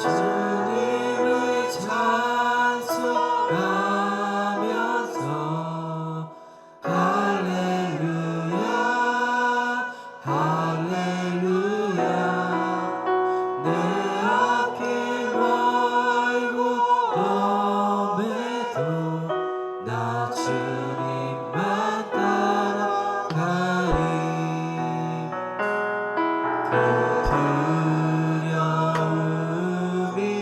주님을 찬송하면서 할렐루야 할렐루야 내 앞길 멀고 험해도 나 주님만 따라가리 그 두려움이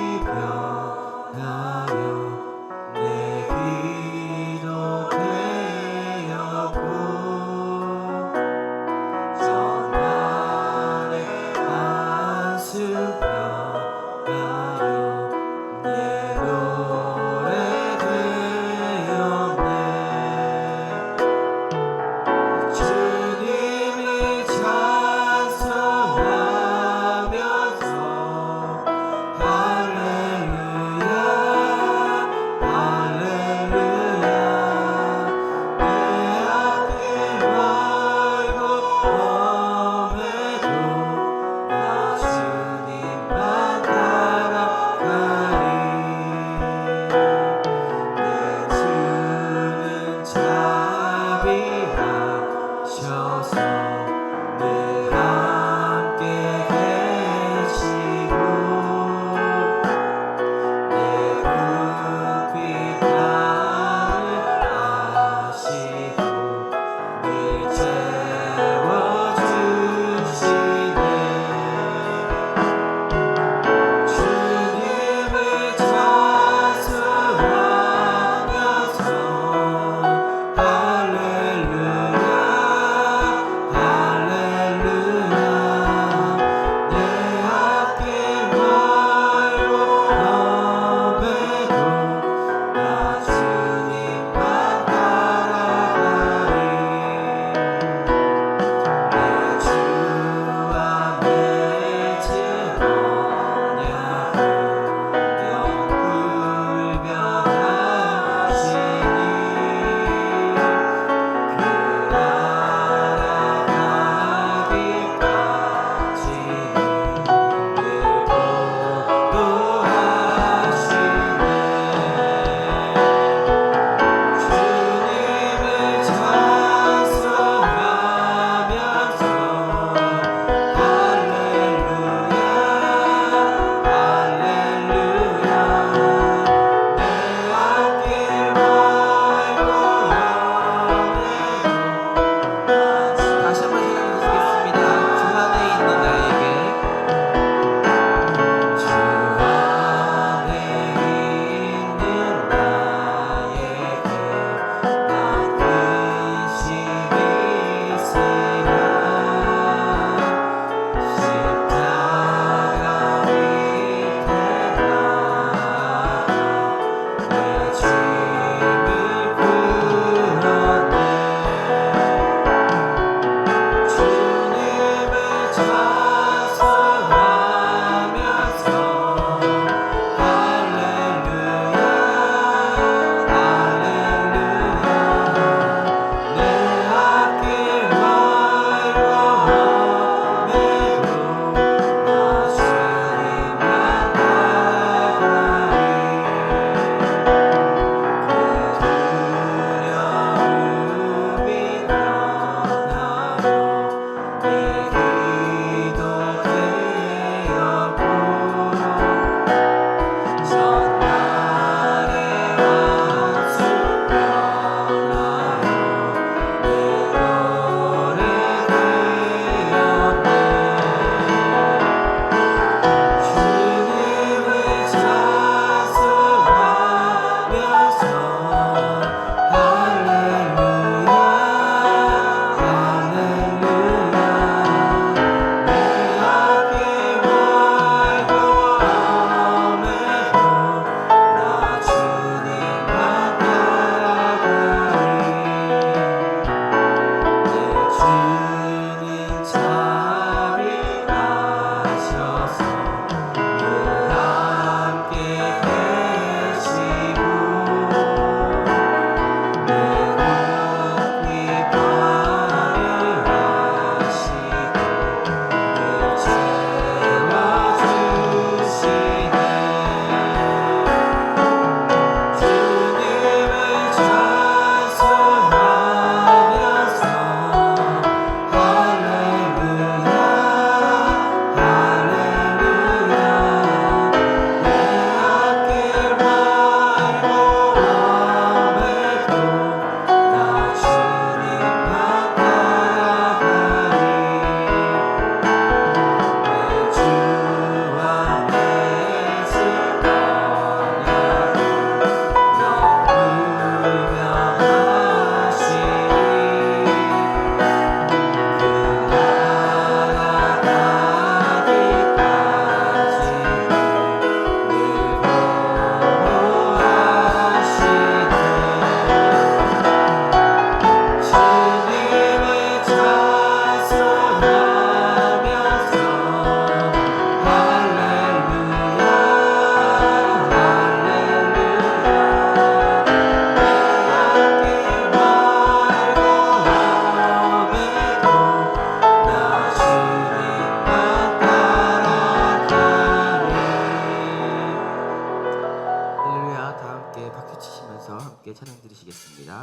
함께 찬양 드리시겠습니다.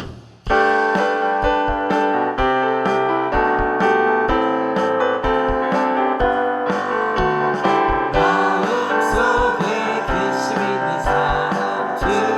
주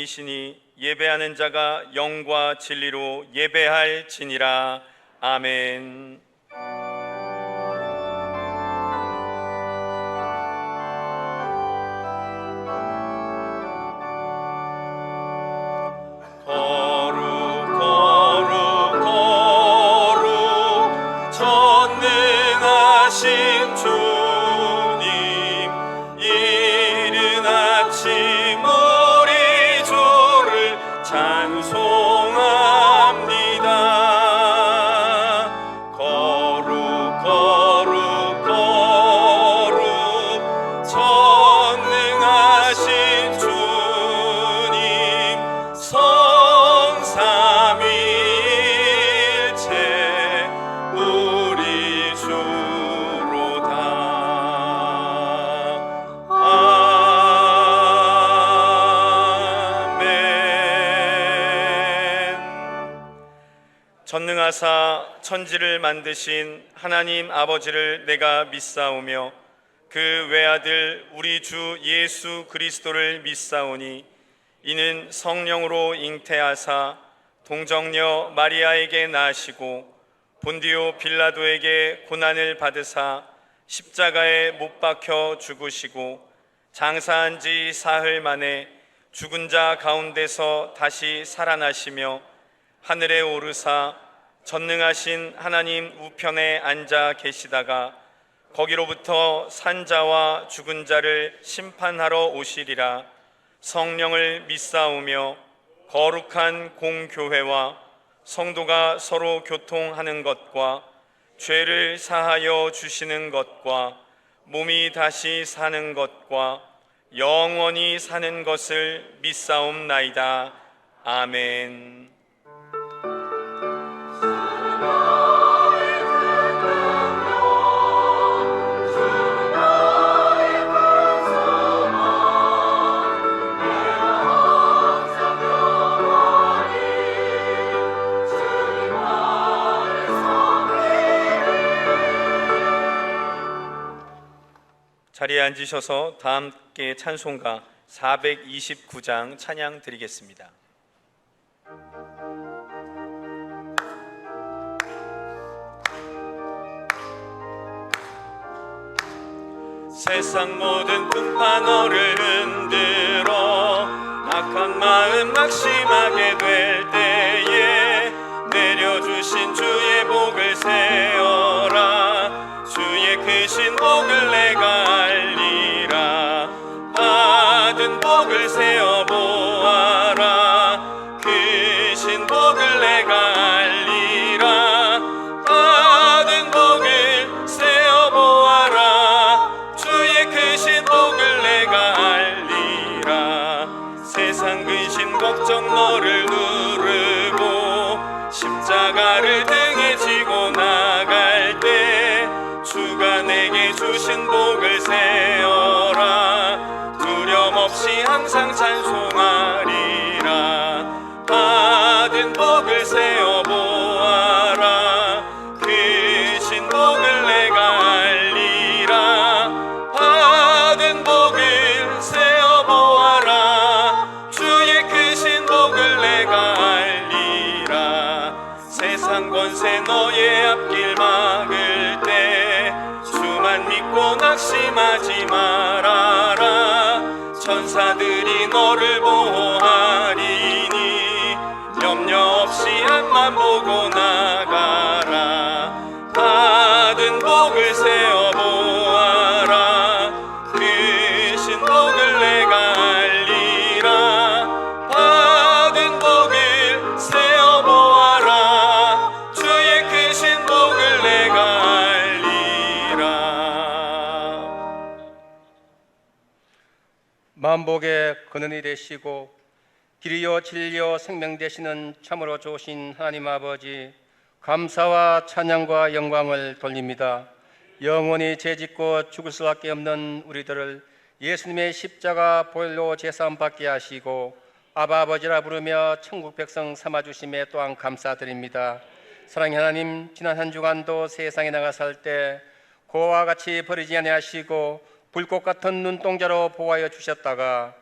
분이시니 예배하는 자가 영과 진리로 예배할지니라. 아멘. 전능하사 천지를 만드신 하나님 아버지를 내가 믿사오며 그 외아들 우리 주 예수 그리스도를 믿사오니 이는 성령으로 잉태하사 동정녀 마리아에게 나시고 본디오 빌라도에게 고난을 받으사 십자가에 못 박혀 죽으시고 장사한 지 사흘 만에 죽은 자 가운데서 다시 살아나시며 하늘에 오르사 전능하신 하나님 우편에 앉아 계시다가 거기로부터 산자와 죽은 자를 심판하러 오시리라. 성령을 믿사오며 거룩한 공교회와 성도가 서로 교통하는 것과 죄를 사하여 주시는 것과 몸이 다시 사는 것과 영원히 사는 것을 믿사옵나이다. 아멘. 자리에 앉으셔서 다 함께 찬송가 429장 찬양 드리겠습니다. 세상 모든 풍파 너를 흔들어 악한 마음 낙심하게 될 때에 내려주신 주의 복을 세어라. 주의 크신 복을 내가 알리라. 받은 복을 세어 보아라. 크신 복을 내가 알리라. 받은 복을 세어 보아라. 주의 크신 복을 내가 알리라. 세상 근심 걱정 너를 누르고 십자가를 등에 지고 나갈 때 주가 내게 주신 복을 세어라. 두려움 없이 항상 찬송하리라. 받은 복을 세어 보아라. 크신 복을 내가 알리라. 받은 복을 세어 보아라. 주의 크신 복을 내가 알리라. 세상 권세 너의 앞길 막을 때 주만 믿고 낙심하지 말아라. 천사들이 너를 보호하리니 염려 없이 앞만 보고 나가라. 받은 복을 세어 보아라. 크신 복을 내가 알리라. 받은 복을 세어 보아라. 주의 크신 복을 내가 만복의 근원이 되시고 길이요 진리요 생명 되시는 참으로 좋으신 하나님 아버지, 감사와 찬양과 영광을 돌립니다. 영원히 죄짓고 죽을 수밖에 없는 우리들을 예수님의 십자가 보혈로 제사함받게 하시고 아바 아버지라 부르며 천국 백성 삼아주심에 또한 감사드립니다. 사랑의 하나님, 지난 한 주간도 세상에 나가 살 때 고와 같이 버리지 아니하시고 불꽃 같은 눈동자로 보호하여 주셨다가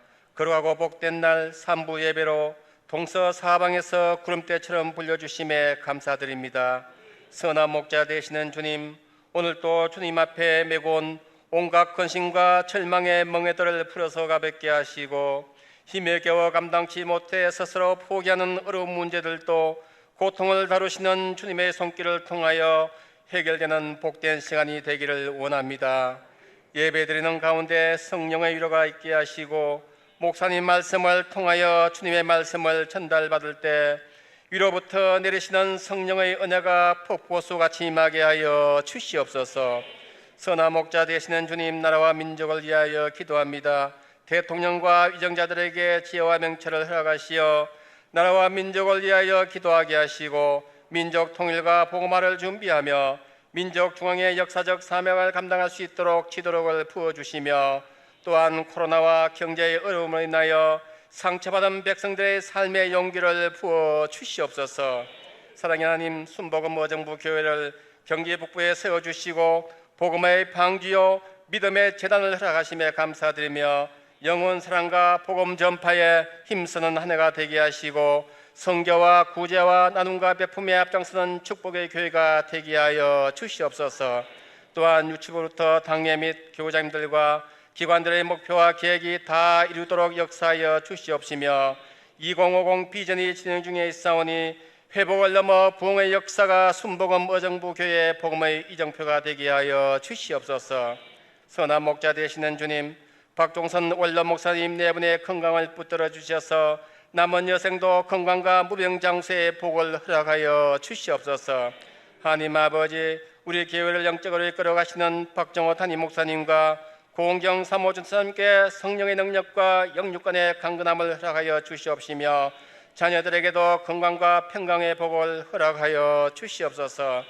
거룩하고 복된 날 삼부 예배로 동서사방에서 구름대처럼 불려주심에 감사드립니다. 선한 목자 되시는 주님, 오늘도 주님 앞에 메고 온 온갖 근심과 절망의 멍에들을 풀어서 가볍게 하시고 힘에 겨워 감당치 못해 스스로 포기하는 어려운 문제들도 고통을 다루시는 주님의 손길을 통하여 해결되는 복된 시간이 되기를 원합니다. 예배드리는 가운데 성령의 위로가 있게 하시고 목사님 말씀을 통하여 주님의 말씀을 전달받을 때 위로부터 내리시는 성령의 은혜가 폭포수같이 임하게 하여 주시옵소서. 선한 목자 되시는 주님, 나라와 민족을 위하여 기도합니다. 대통령과 위정자들에게 지혜와 명철을 허락하시어 나라와 민족을 위하여 기도하게 하시고 민족 통일과 복음화를 준비하며 민족 중앙의 역사적 사명을 감당할 수 있도록 지도력을 부어주시며 또한 코로나와 경제의 어려움으로 인하여 상처받은 백성들의 삶의 용기를 부어 주시옵소서. 사랑의 하나님, 순복음 어정부 교회를 경기 북부에 세워주시고 복음의 방주요 믿음의 재단을 허락하심에 감사드리며 영혼 사랑과 복음 전파에 힘쓰는 한 해가 되게 하시고 성교와 구제와 나눔과 베품에 앞장서는 축복의 교회가 되게 하여 주시옵소서. 또한 유치부부터 당회 및 교장님들과 기관들의 목표와 계획이 다 이루도록 역사하여 주시옵시며 2050 비전이 진행 중에 있사오니 회복을 넘어 부흥의 역사가 순복음 어정부 교회 복음의 이정표가 되게 하여 주시옵소서. 선한 목자 되시는 주님, 박종선 원로 목사님 네 분의 건강을 붙들어 주셔서 남은 여생도 건강과 무병장수의 복을 허락하여 주시옵소서. 하나님 아버지, 우리 교회를 영적으로 이끌어 가시는 박정호 담임 목사님과 고은경 사모전사님께 성령의 능력과 영육간의 강건함을 허락하여 주시옵시며 자녀들에게도 건강과 평강의 복을 허락하여 주시옵소서.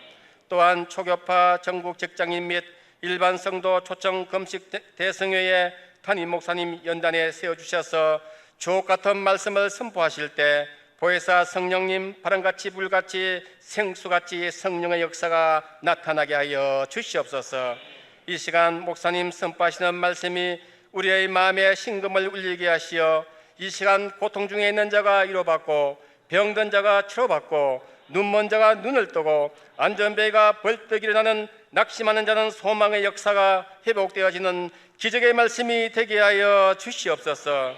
또한 초교파 전국 직장인 및 일반 성도 초청 금식 대성회의 담임 목사님 연단에 세워주셔서 주옥 같은 말씀을 선포하실 때 보혜사 성령님 바람같이 불같이 생수같이 성령의 역사가 나타나게 하여 주시옵소서. 이 시간 목사님 선포하시는 말씀이 우리의 마음에 신금을 울리게 하시어 이 시간 고통 중에 있는 자가 위로받고 병든 자가 치료받고 눈먼 자가 눈을 뜨고 안전벨가 벌떡 일어나는 낙심하는 자는 소망의 역사가 회복되어지는 기적의 말씀이 되게 하여 주시옵소서.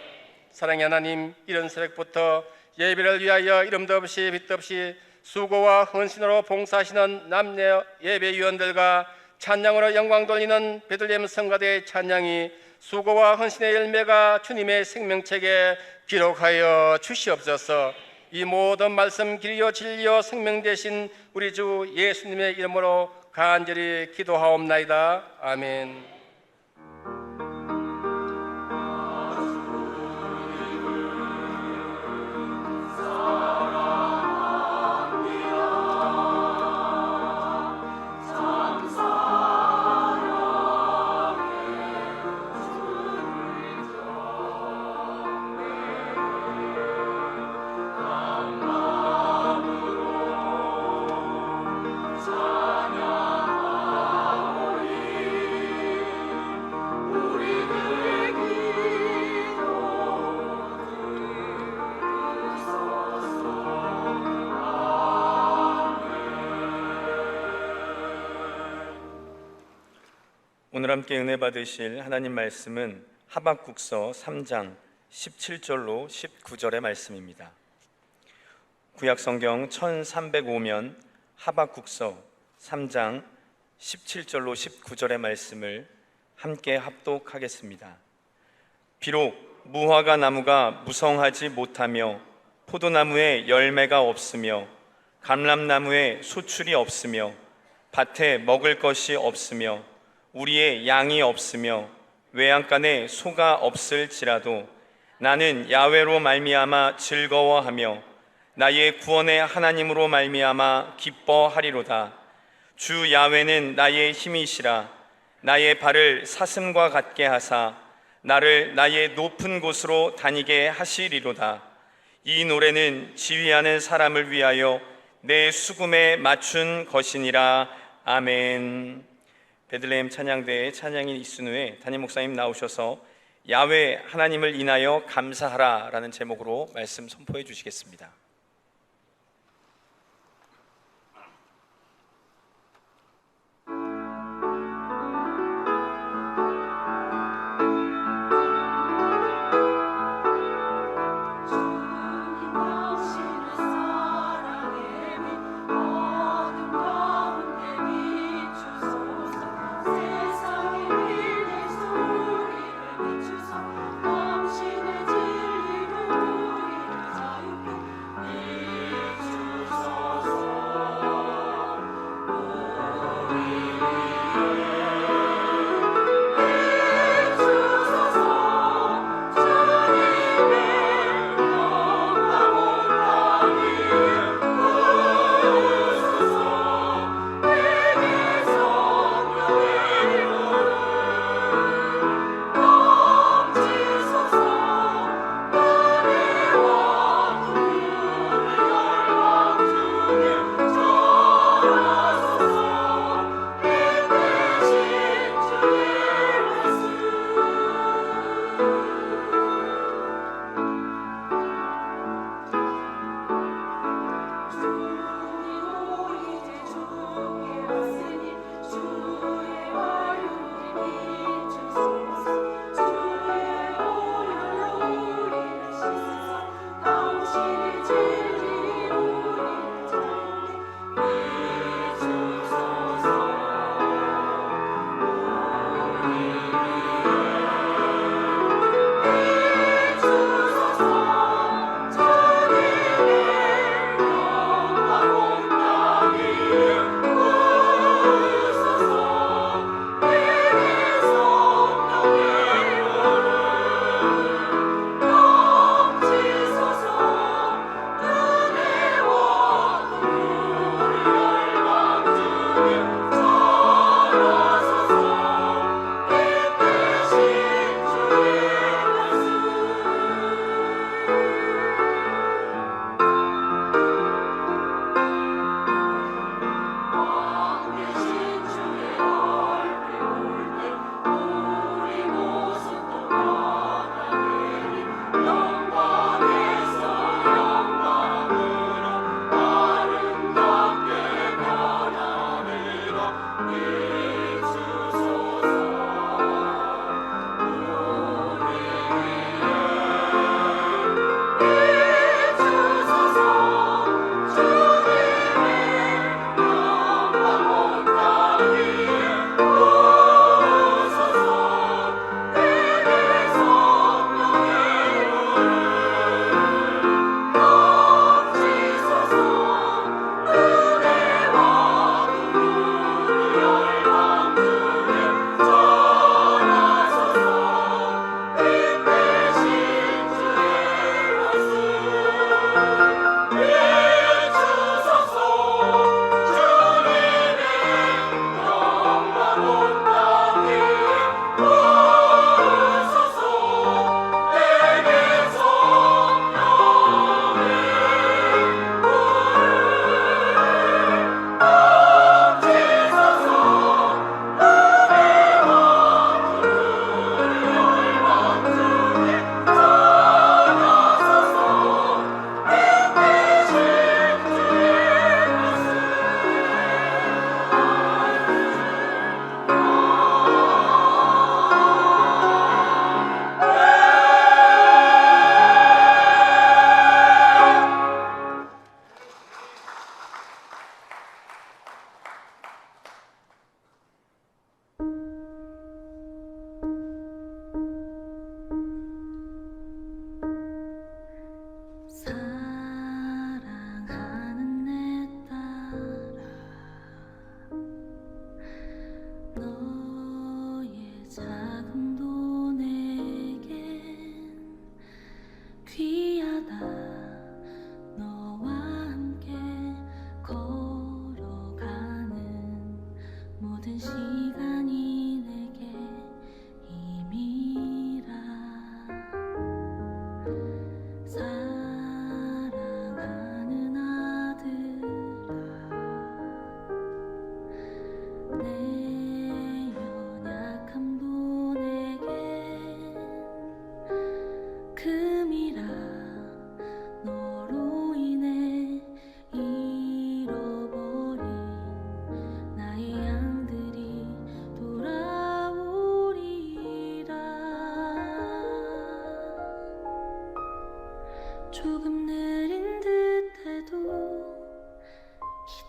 사랑의 하나님, 이런 새벽부터 예배를 위하여 이름도 없이 빛도 없이 수고와 헌신으로 봉사하시는 남녀 예배위원들과 찬양으로 영광 돌리는 베들레헴 성가대의 찬양이 수고와 헌신의 열매가 주님의 생명책에 기록하여 주시옵소서. 이 모든 말씀 길이요 진리요 생명 되신 우리 주 예수님의 이름으로 간절히 기도하옵나이다. 아멘. 오늘 함께 은혜 받으실 하나님 말씀은 하박국서 3장 17절로 19절의 말씀입니다. 구약성경 1305면 하박국서 3장 17절로 19절의 말씀을 함께 합독하겠습니다. 비록 무화과 나무가 무성하지 못하며 포도나무에 열매가 없으며 감람나무에 소출이 없으며 밭에 먹을 것이 없으며 우리의 양이 없으며 외양간에 소가 없을지라도 나는 야훼로 말미암아 즐거워하며 나의 구원의 하나님으로 말미암아 기뻐하리로다. 주 야훼는 나의 힘이시라. 나의 발을 사슴과 같게 하사 나를 나의 높은 곳으로 다니게 하시리로다. 이 노래는 지휘하는 사람을 위하여 내 수금에 맞춘 것이니라. 아멘. 베들레헴 찬양대에 찬양인 이순우의 담임 목사님 나오셔서 야훼 하나님을 인하여 감사하라라는 제목으로 말씀 선포해 주시겠습니다. 당신의 진리로 우리를 자유케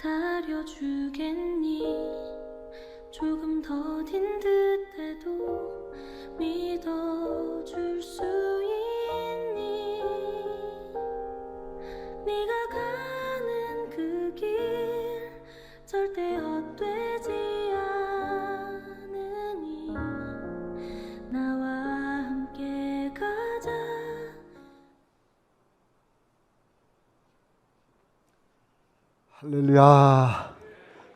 가려주겠니? 조금 더딘 듯해도 믿어줄 수 있니? 네가 가는 그 길 절대 헛되지 않으니 나와 함께 가자. 할렐루야.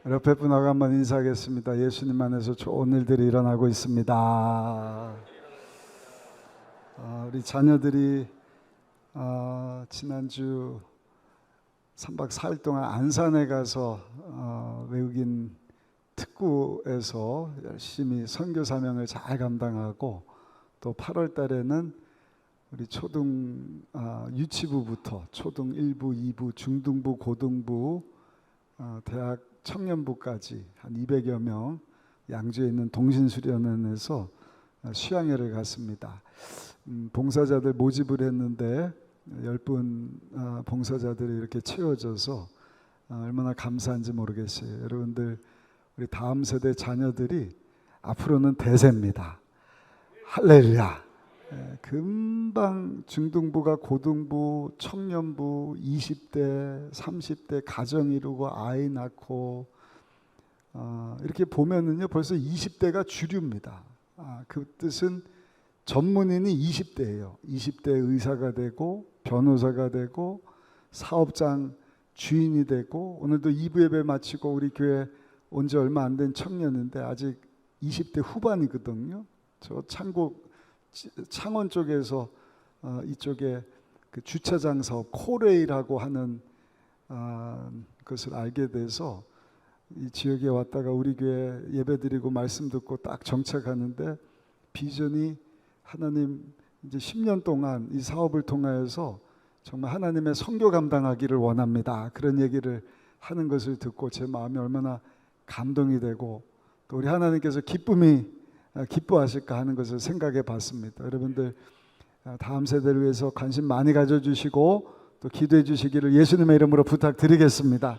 옆에 분하고 한번 인사하겠습니다. 예수님 안에서 좋은 일들이 일어나고 있습니다. 우리 자녀들이 지난주 3박 4일 동안 안산에 가서 외국인 특구에서 열심히 선교 사명을 잘 감당하고, 또 8월 달에는 우리 초등 유치부부터 초등 1부, 2부, 중등부, 고등부, 대학 청년부까지 한 200여 명 양주에 있는 동신수련원에서 수양회를 갔습니다. 봉사자들 모집을 했는데 10분 봉사자들이 이렇게 채워져서 얼마나 감사한지 모르겠어요. 여러분들, 우리 다음 세대 자녀들이 앞으로는 대세입니다. 할렐루야. 금방 중등부가 고등부, 청년부, 20대, 30대 가정 이루고 아이 낳고, 이렇게 보면은요 벌써 20대가 주류입니다. 그 뜻은 전문인이 20대예요. 20대 의사가 되고 변호사가 되고 사업장 주인이 되고, 오늘도 2부 예배 마치고 우리 교회 온 지 얼마 안 된 청년인데 아직 20대 후반이거든요. 저 창원 쪽에서 이쪽에 그 주차장 사업 코레일하고 하는 것을 알게 돼서 이 지역에 왔다가 우리 교회 예배드리고 말씀 듣고 딱 정착하는데, 비전이 하나님 이제 10년 동안 이 사업을 통하여서 정말 하나님의 선교 감당하기를 원합니다. 그런 얘기를 하는 것을 듣고 제 마음이 얼마나 감동이 되고, 또 우리 하나님께서 기뻐하실까 하는 것을 생각해 봤습니다. 여러분들, 다음 세대를 위해서 관심 많이 가져주시고 또 기도해 주시기를 예수님의 이름으로 부탁드리겠습니다.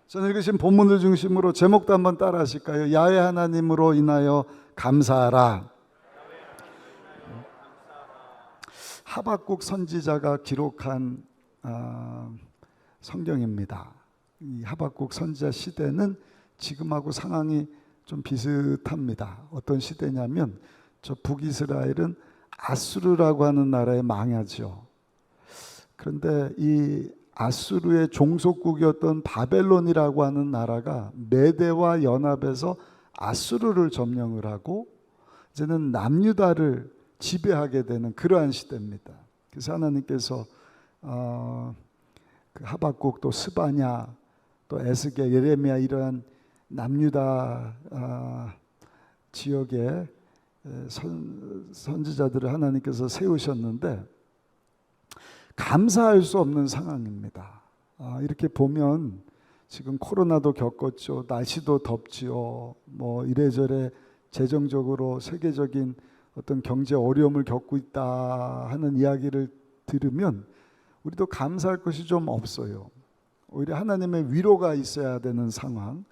저는 읽으신 본문을 중심으로 제목도 한번 따라 하실까요? 야훼 하나님으로 인하여 감사하라. 하박국 선지자가 기록한 성경입니다. 이 하박국 선지자 시대는 지금하고 상황이 좀 비슷합니다. 어떤 시대냐면, 저 북이스라엘은 아수르라고 하는 나라에 망하죠. 그런데 이 아수르의 종속국이었던 바벨론이라고 하는 나라가 메대와 연합해서 아수르를 점령을 하고 이제는 남유다를 지배하게 되는 그러한 시대입니다. 그래서 하나님께서 그 하박국, 또 스바냐, 또 에스겔, 예레미야, 이러한 남유다 지역의 선지자들을 하나님께서 세우셨는데 감사할 수 없는 상황입니다. 이렇게 보면 지금 코로나도 겪었죠. 날씨도 덥지요. 뭐 이래저래 재정적으로 세계적인 어떤 경제 어려움을 겪고 있다 하는 이야기를 들으면 우리도 감사할 것이 좀 없어요. 오히려 하나님의 위로가 있어야 되는 상황.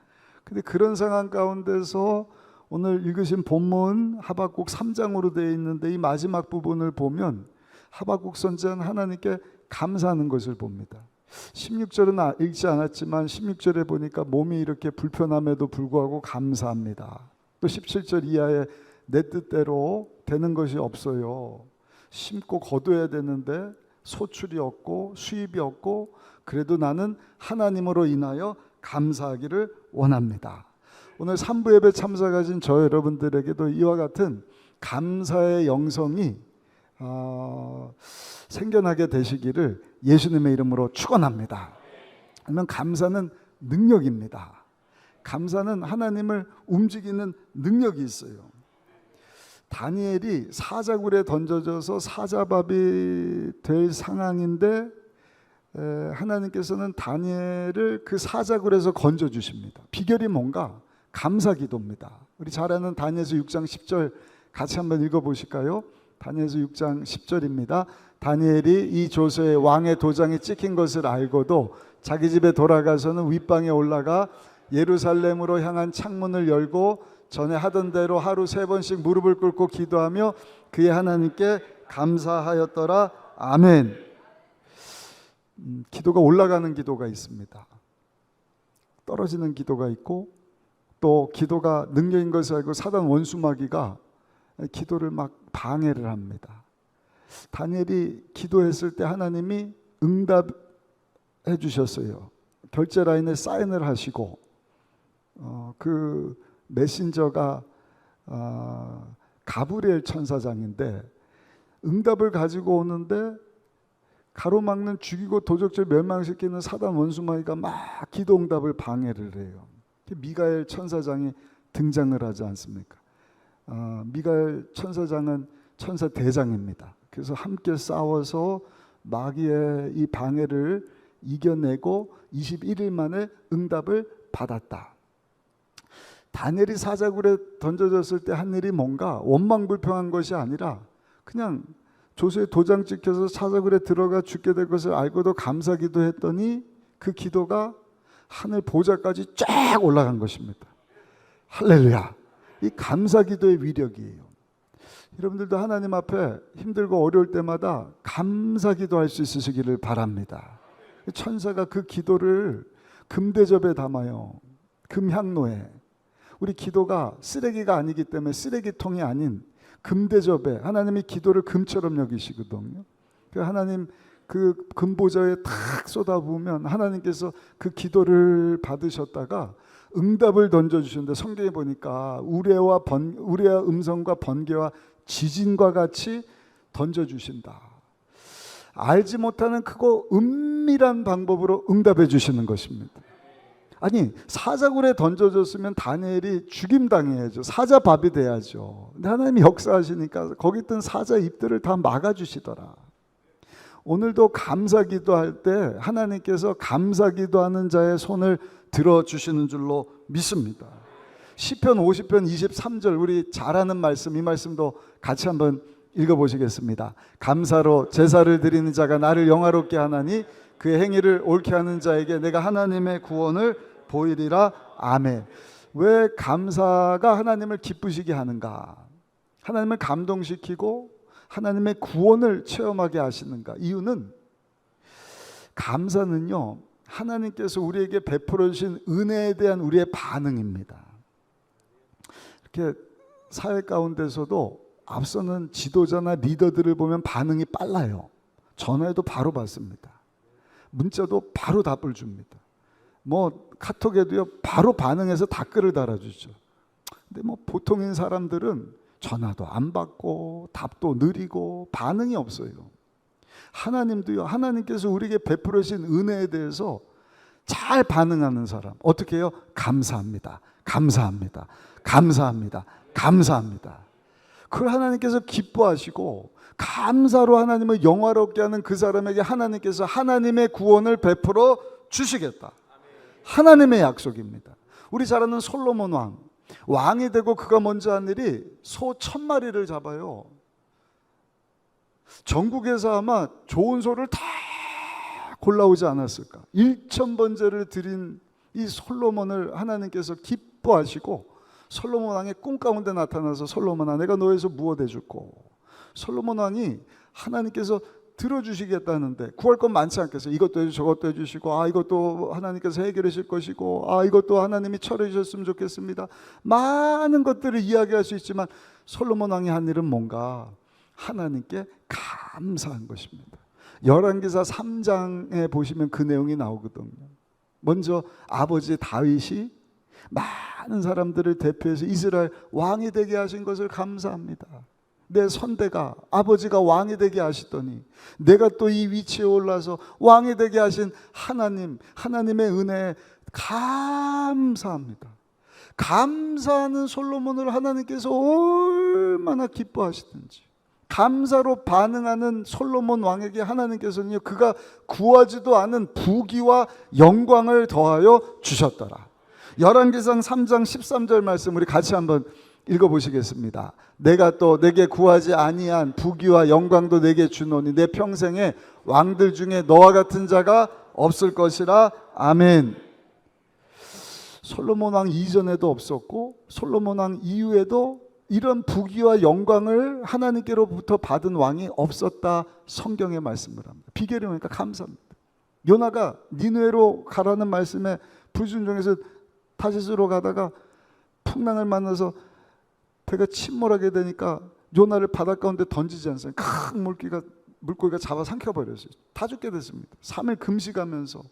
근데 그런 상황 가운데서 오늘 읽으신 본문 하박국 3장으로 되어 있는데, 이 마지막 부분을 보면 하박국 선지자는 하나님께 감사하는 것을 봅니다. 16절은 읽지 않았지만 16절에 보니까 몸이 이렇게 불편함에도 불구하고 감사합니다. 또 17절 이하에 내 뜻대로 되는 것이 없어요. 심고 거둬야 되는데 소출이 없고 수입이 없고, 그래도 나는 하나님으로 인하여 감사하기를 원합니다. 오늘 3부 예배 참석하신 저 여러분들에게도 이와 같은 감사의 영성이 생겨나게 되시기를 예수님의 이름으로 축원합니다. 그러면 감사는 능력입니다. 감사는 하나님을 움직이는 능력이 있어요. 다니엘이 사자굴에 던져져서 사자밥이 될 상황인데 하나님께서는 다니엘을 그 사자굴에서 건져주십니다. 비결이 뭔가? 감사기도입니다. 우리 잘 아는 다니엘서 6장 10절 같이 한번 읽어보실까요? 다니엘서 6장 10절입니다. 다니엘이 이 조서에 왕의 도장이 찍힌 것을 알고도 자기 집에 돌아가서는 윗방에 올라가 예루살렘으로 향한 창문을 열고 전에 하던 대로 하루 3번씩 무릎을 꿇고 기도하며 그의 하나님께 감사하였더라. 아멘. 기도가 올라가는 기도가 있습니다. 떨어지는 기도가 있고, 또 기도가 능력인 것을 알고 사단 원수마귀가 기도를 막 방해를 합니다. 다니엘이 기도했을 때 하나님이 응답해 주셨어요. 결제 라인에 사인을 하시고, 그 메신저가 가브리엘 천사장인데 응답을 가지고 오는데 가로막는, 죽이고 도적질 멸망시키는 사단 원수마귀가 막 기도 응답을 방해를 해요. 미가엘 천사장이 등장을 하지 않습니까? 미가엘 천사장은 천사 대장입니다. 그래서 함께 싸워서 마귀의 이 방해를 이겨내고 21일 만에 응답을 받았다. 다니엘이 사자굴에 던져졌을 때 한 일이 뭔가 원망불평한 것이 아니라 그냥 조서에 도장 찍혀서 사자굴에 들어가 죽게 될 것을 알고도 감사기도 했더니 그 기도가 하늘 보좌까지 쫙 올라간 것입니다. 할렐루야. 이 감사기도의 위력이에요. 여러분들도 하나님 앞에 힘들고 어려울 때마다 감사기도할 수 있으시기를 바랍니다. 천사가 그 기도를 금대접에 담아요. 금향로에. 우리 기도가 쓰레기가 아니기 때문에 쓰레기통이 아닌 금대접에 하나님이 기도를 금처럼 여기시거든요. 하나님 그 금보좌에 탁 쏟아부으면 하나님께서 그 기도를 받으셨다가 응답을 던져주시는데, 성경에 보니까 우레와 음성과 번개와 지진과 같이 던져주신다. 알지 못하는 크고 은밀한 방법으로 응답해 주시는 것입니다. 아니, 사자굴에 던져졌으면 다니엘이 죽임당해야죠. 사자밥이 돼야죠. 근데 하나님이 역사하시니까 거기 있던 사자 입들을 다 막아주시더라. 오늘도 감사기도할 때 하나님께서 감사기도하는 자의 손을 들어주시는 줄로 믿습니다. 시편 50편 23절, 우리 잘 아는 말씀, 이 말씀도 같이 한번 읽어보시겠습니다. 감사로 제사를 드리는 자가 나를 영화롭게 하나니 그의 행위를 옳게 하는 자에게 내가 하나님의 구원을 보이리라. 아멘. 왜 감사가 하나님을 기쁘시게 하는가? 하나님을 감동시키고 하나님의 구원을 체험하게 하시는가? 이유는, 감사는요, 하나님께서 우리에게 베풀어 주신 은혜에 대한 우리의 반응입니다. 이렇게 사회 가운데서도 앞서는 지도자나 리더들을 보면 반응이 빨라요. 전화해도 바로 받습니다. 문자도 바로 답을 줍니다. 뭐 카톡에도요 바로 반응해서 댓글을 달아주죠. 근데 뭐 보통인 사람들은 전화도 안 받고 답도 느리고 반응이 없어요. 하나님도요, 하나님께서 우리에게 베풀어 주신 은혜에 대해서 잘 반응하는 사람, 어떻게 해요? 감사합니다, 감사합니다, 감사합니다, 감사합니다. 그걸 하나님께서 기뻐하시고 감사로 하나님을 영화롭게 하는 그 사람에게 하나님께서 하나님의 구원을 베풀어 주시겠다. 하나님의 약속입니다. 우리 잘 아는 솔로몬 왕이 되고 그가 먼저 한 일이 소 1000마리를 잡아요. 전국에서 아마 좋은 소를 다 골라오지 않았을까. 1000번제를 드린 이 솔로몬을 하나님께서 기뻐하시고 솔로몬 왕의 꿈 가운데 나타나서 솔로몬아, 내가 너에서 무엇 해줄꼬. 솔로몬 왕이 하나님께서 들어주시겠다는데 구할 건 많지 않겠어요? 이것도 해주시고 저것도 해주시고, 이것도 하나님께서 해결해 주실 것이고, 이것도 하나님이 처리해 주셨으면 좋겠습니다. 많은 것들을 이야기할 수 있지만 솔로몬 왕이 한 일은 뭔가 하나님께 감사한 것입니다. 열왕기사 3장에 보시면 그 내용이 나오거든요. 먼저 아버지 다윗이 많은 사람들을 대표해서 이스라엘 왕이 되게 하신 것을 감사합니다. 내 선대가 아버지가 왕이 되게 하시더니 내가 또 이 위치에 올라서 왕이 되게 하신 하나님의 은혜에 감사합니다. 감사하는 솔로몬을 하나님께서 얼마나 기뻐하시든지, 감사로 반응하는 솔로몬 왕에게 하나님께서는요, 그가 구하지도 않은 부귀와 영광을 더하여 주셨더라. 열왕기상 3장 13절 말씀 우리 같이 한번 읽어보시겠습니다. 내가 또 내게 구하지 아니한 부귀와 영광도 내게 주노니 내 평생에 왕들 중에 너와 같은 자가 없을 것이라. 아멘. 솔로몬 왕 이전에도 없었고 솔로몬 왕 이후에도 이런 부귀와 영광을 하나님께로부터 받은 왕이 없었다, 성경에 말씀을 합니다. 비결이 뭐니까 감사합니다. 요나가 니느웨로 가라는 말씀에 불순종해서 타시스로 가다가 풍랑을 만나서 배가 침몰하게 되니까 요나를 바닷가운데 던지지 않습니까? 큰 물고기가 잡아 삼켜버렸어요. 다 죽게 됐습니다. 3일 금식하면서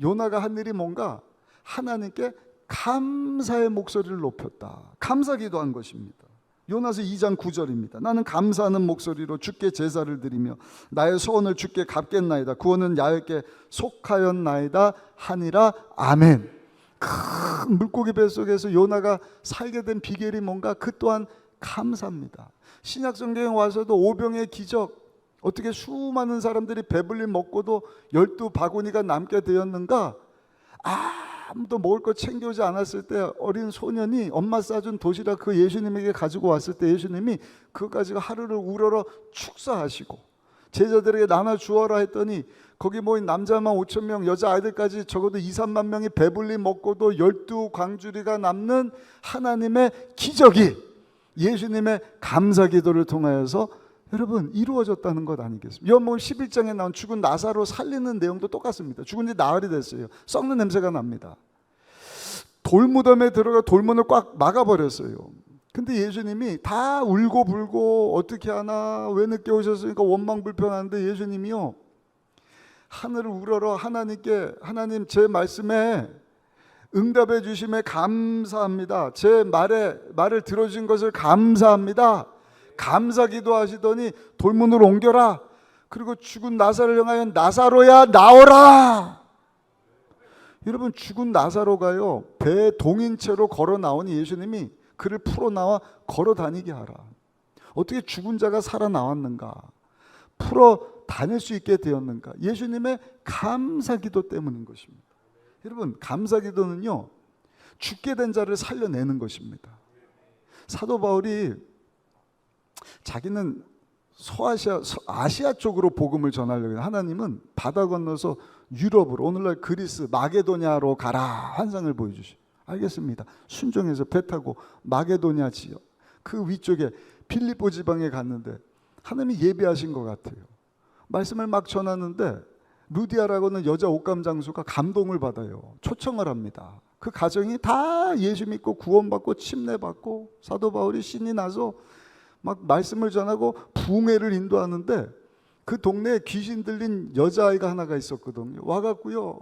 요나가 한 일이 뭔가 하나님께 감사의 목소리를 높였다. 감사 기도한 것입니다. 요나서 2장 9절입니다. 나는 감사하는 목소리로 주께 제사를 드리며 나의 소원을 주께 갚겠나이다. 구원은 야훼께 속하였나이다 하니라. 아멘. 큰 물고기 뱃속에서 요나가 살게 된 비결이 뭔가? 그 또한 감사입니다. 신약 성경에 와서도 오병의 기적, 어떻게 수많은 사람들이 배불리 먹고도 12바구니가 남게 되었는가? 아무도 먹을 거 챙겨오지 않았을 때 어린 소년이 엄마 싸준 도시락 그 예수님에게 가지고 왔을 때 예수님이 그거 가지고 하루를 우러러 축사하시고 제자들에게 나눠 주어라 했더니 거기 모인 남자만 5,000명, 여자아이들까지 적어도 2, 3만 명이 배불리 먹고도 12광주리가 남는 하나님의 기적이 예수님의 감사 기도를 통하여서 여러분 이루어졌다는 것 아니겠습니까? 요한복음 11장에 나온 죽은 나사로 살리는 내용도 똑같습니다. 죽은 지 나흘이 됐어요. 썩는 냄새가 납니다. 돌무덤에 들어가 돌문을 꽉 막아버렸어요. 근데 예수님이 다 울고 불고 어떻게 하나, 왜 늦게 오셨으니까 원망불평하는데 예수님이요 하늘을 우러러 하나님께, 하나님 제 말씀에 응답해 주심에 감사합니다. 제 말을 들어주신 것을 감사합니다. 감사 기도하시더니 돌문으로 옮겨라. 그리고 죽은 나사로를 향하여 나사로야 나오라. 여러분 죽은 나사로가요 배 동인채로 걸어 나오니 예수님이 그를 풀어 나와 걸어 다니게 하라. 어떻게 죽은 자가 살아나왔는가? 풀어 다닐 수 있게 되었는가? 예수님의 감사 기도 때문인 것입니다. 여러분 감사 기도는요 죽게 된 자를 살려내는 것입니다. 사도 바울이 자기는 아시아 쪽으로 복음을 전하려고 하나님은 바다 건너서 유럽으로, 오늘날 그리스 마게도냐로 가라 환상을 보여주시오. 알겠습니다. 순종해서 배 타고 마게도냐 지역 그 위쪽에 빌립보 지방에 갔는데 하나님이 예비하신 것 같아요. 말씀을 막 전하는데 루디아라고는 여자 옷감 장수가 감동을 받아요. 초청을 합니다. 그 가정이 다 예수 믿고 구원받고 침례받고 사도 바울이 신이 나서 막 말씀을 전하고 부흥회를 인도하는데 그 동네에 귀신 들린 여자아이가 하나가 있었거든요. 와갖고요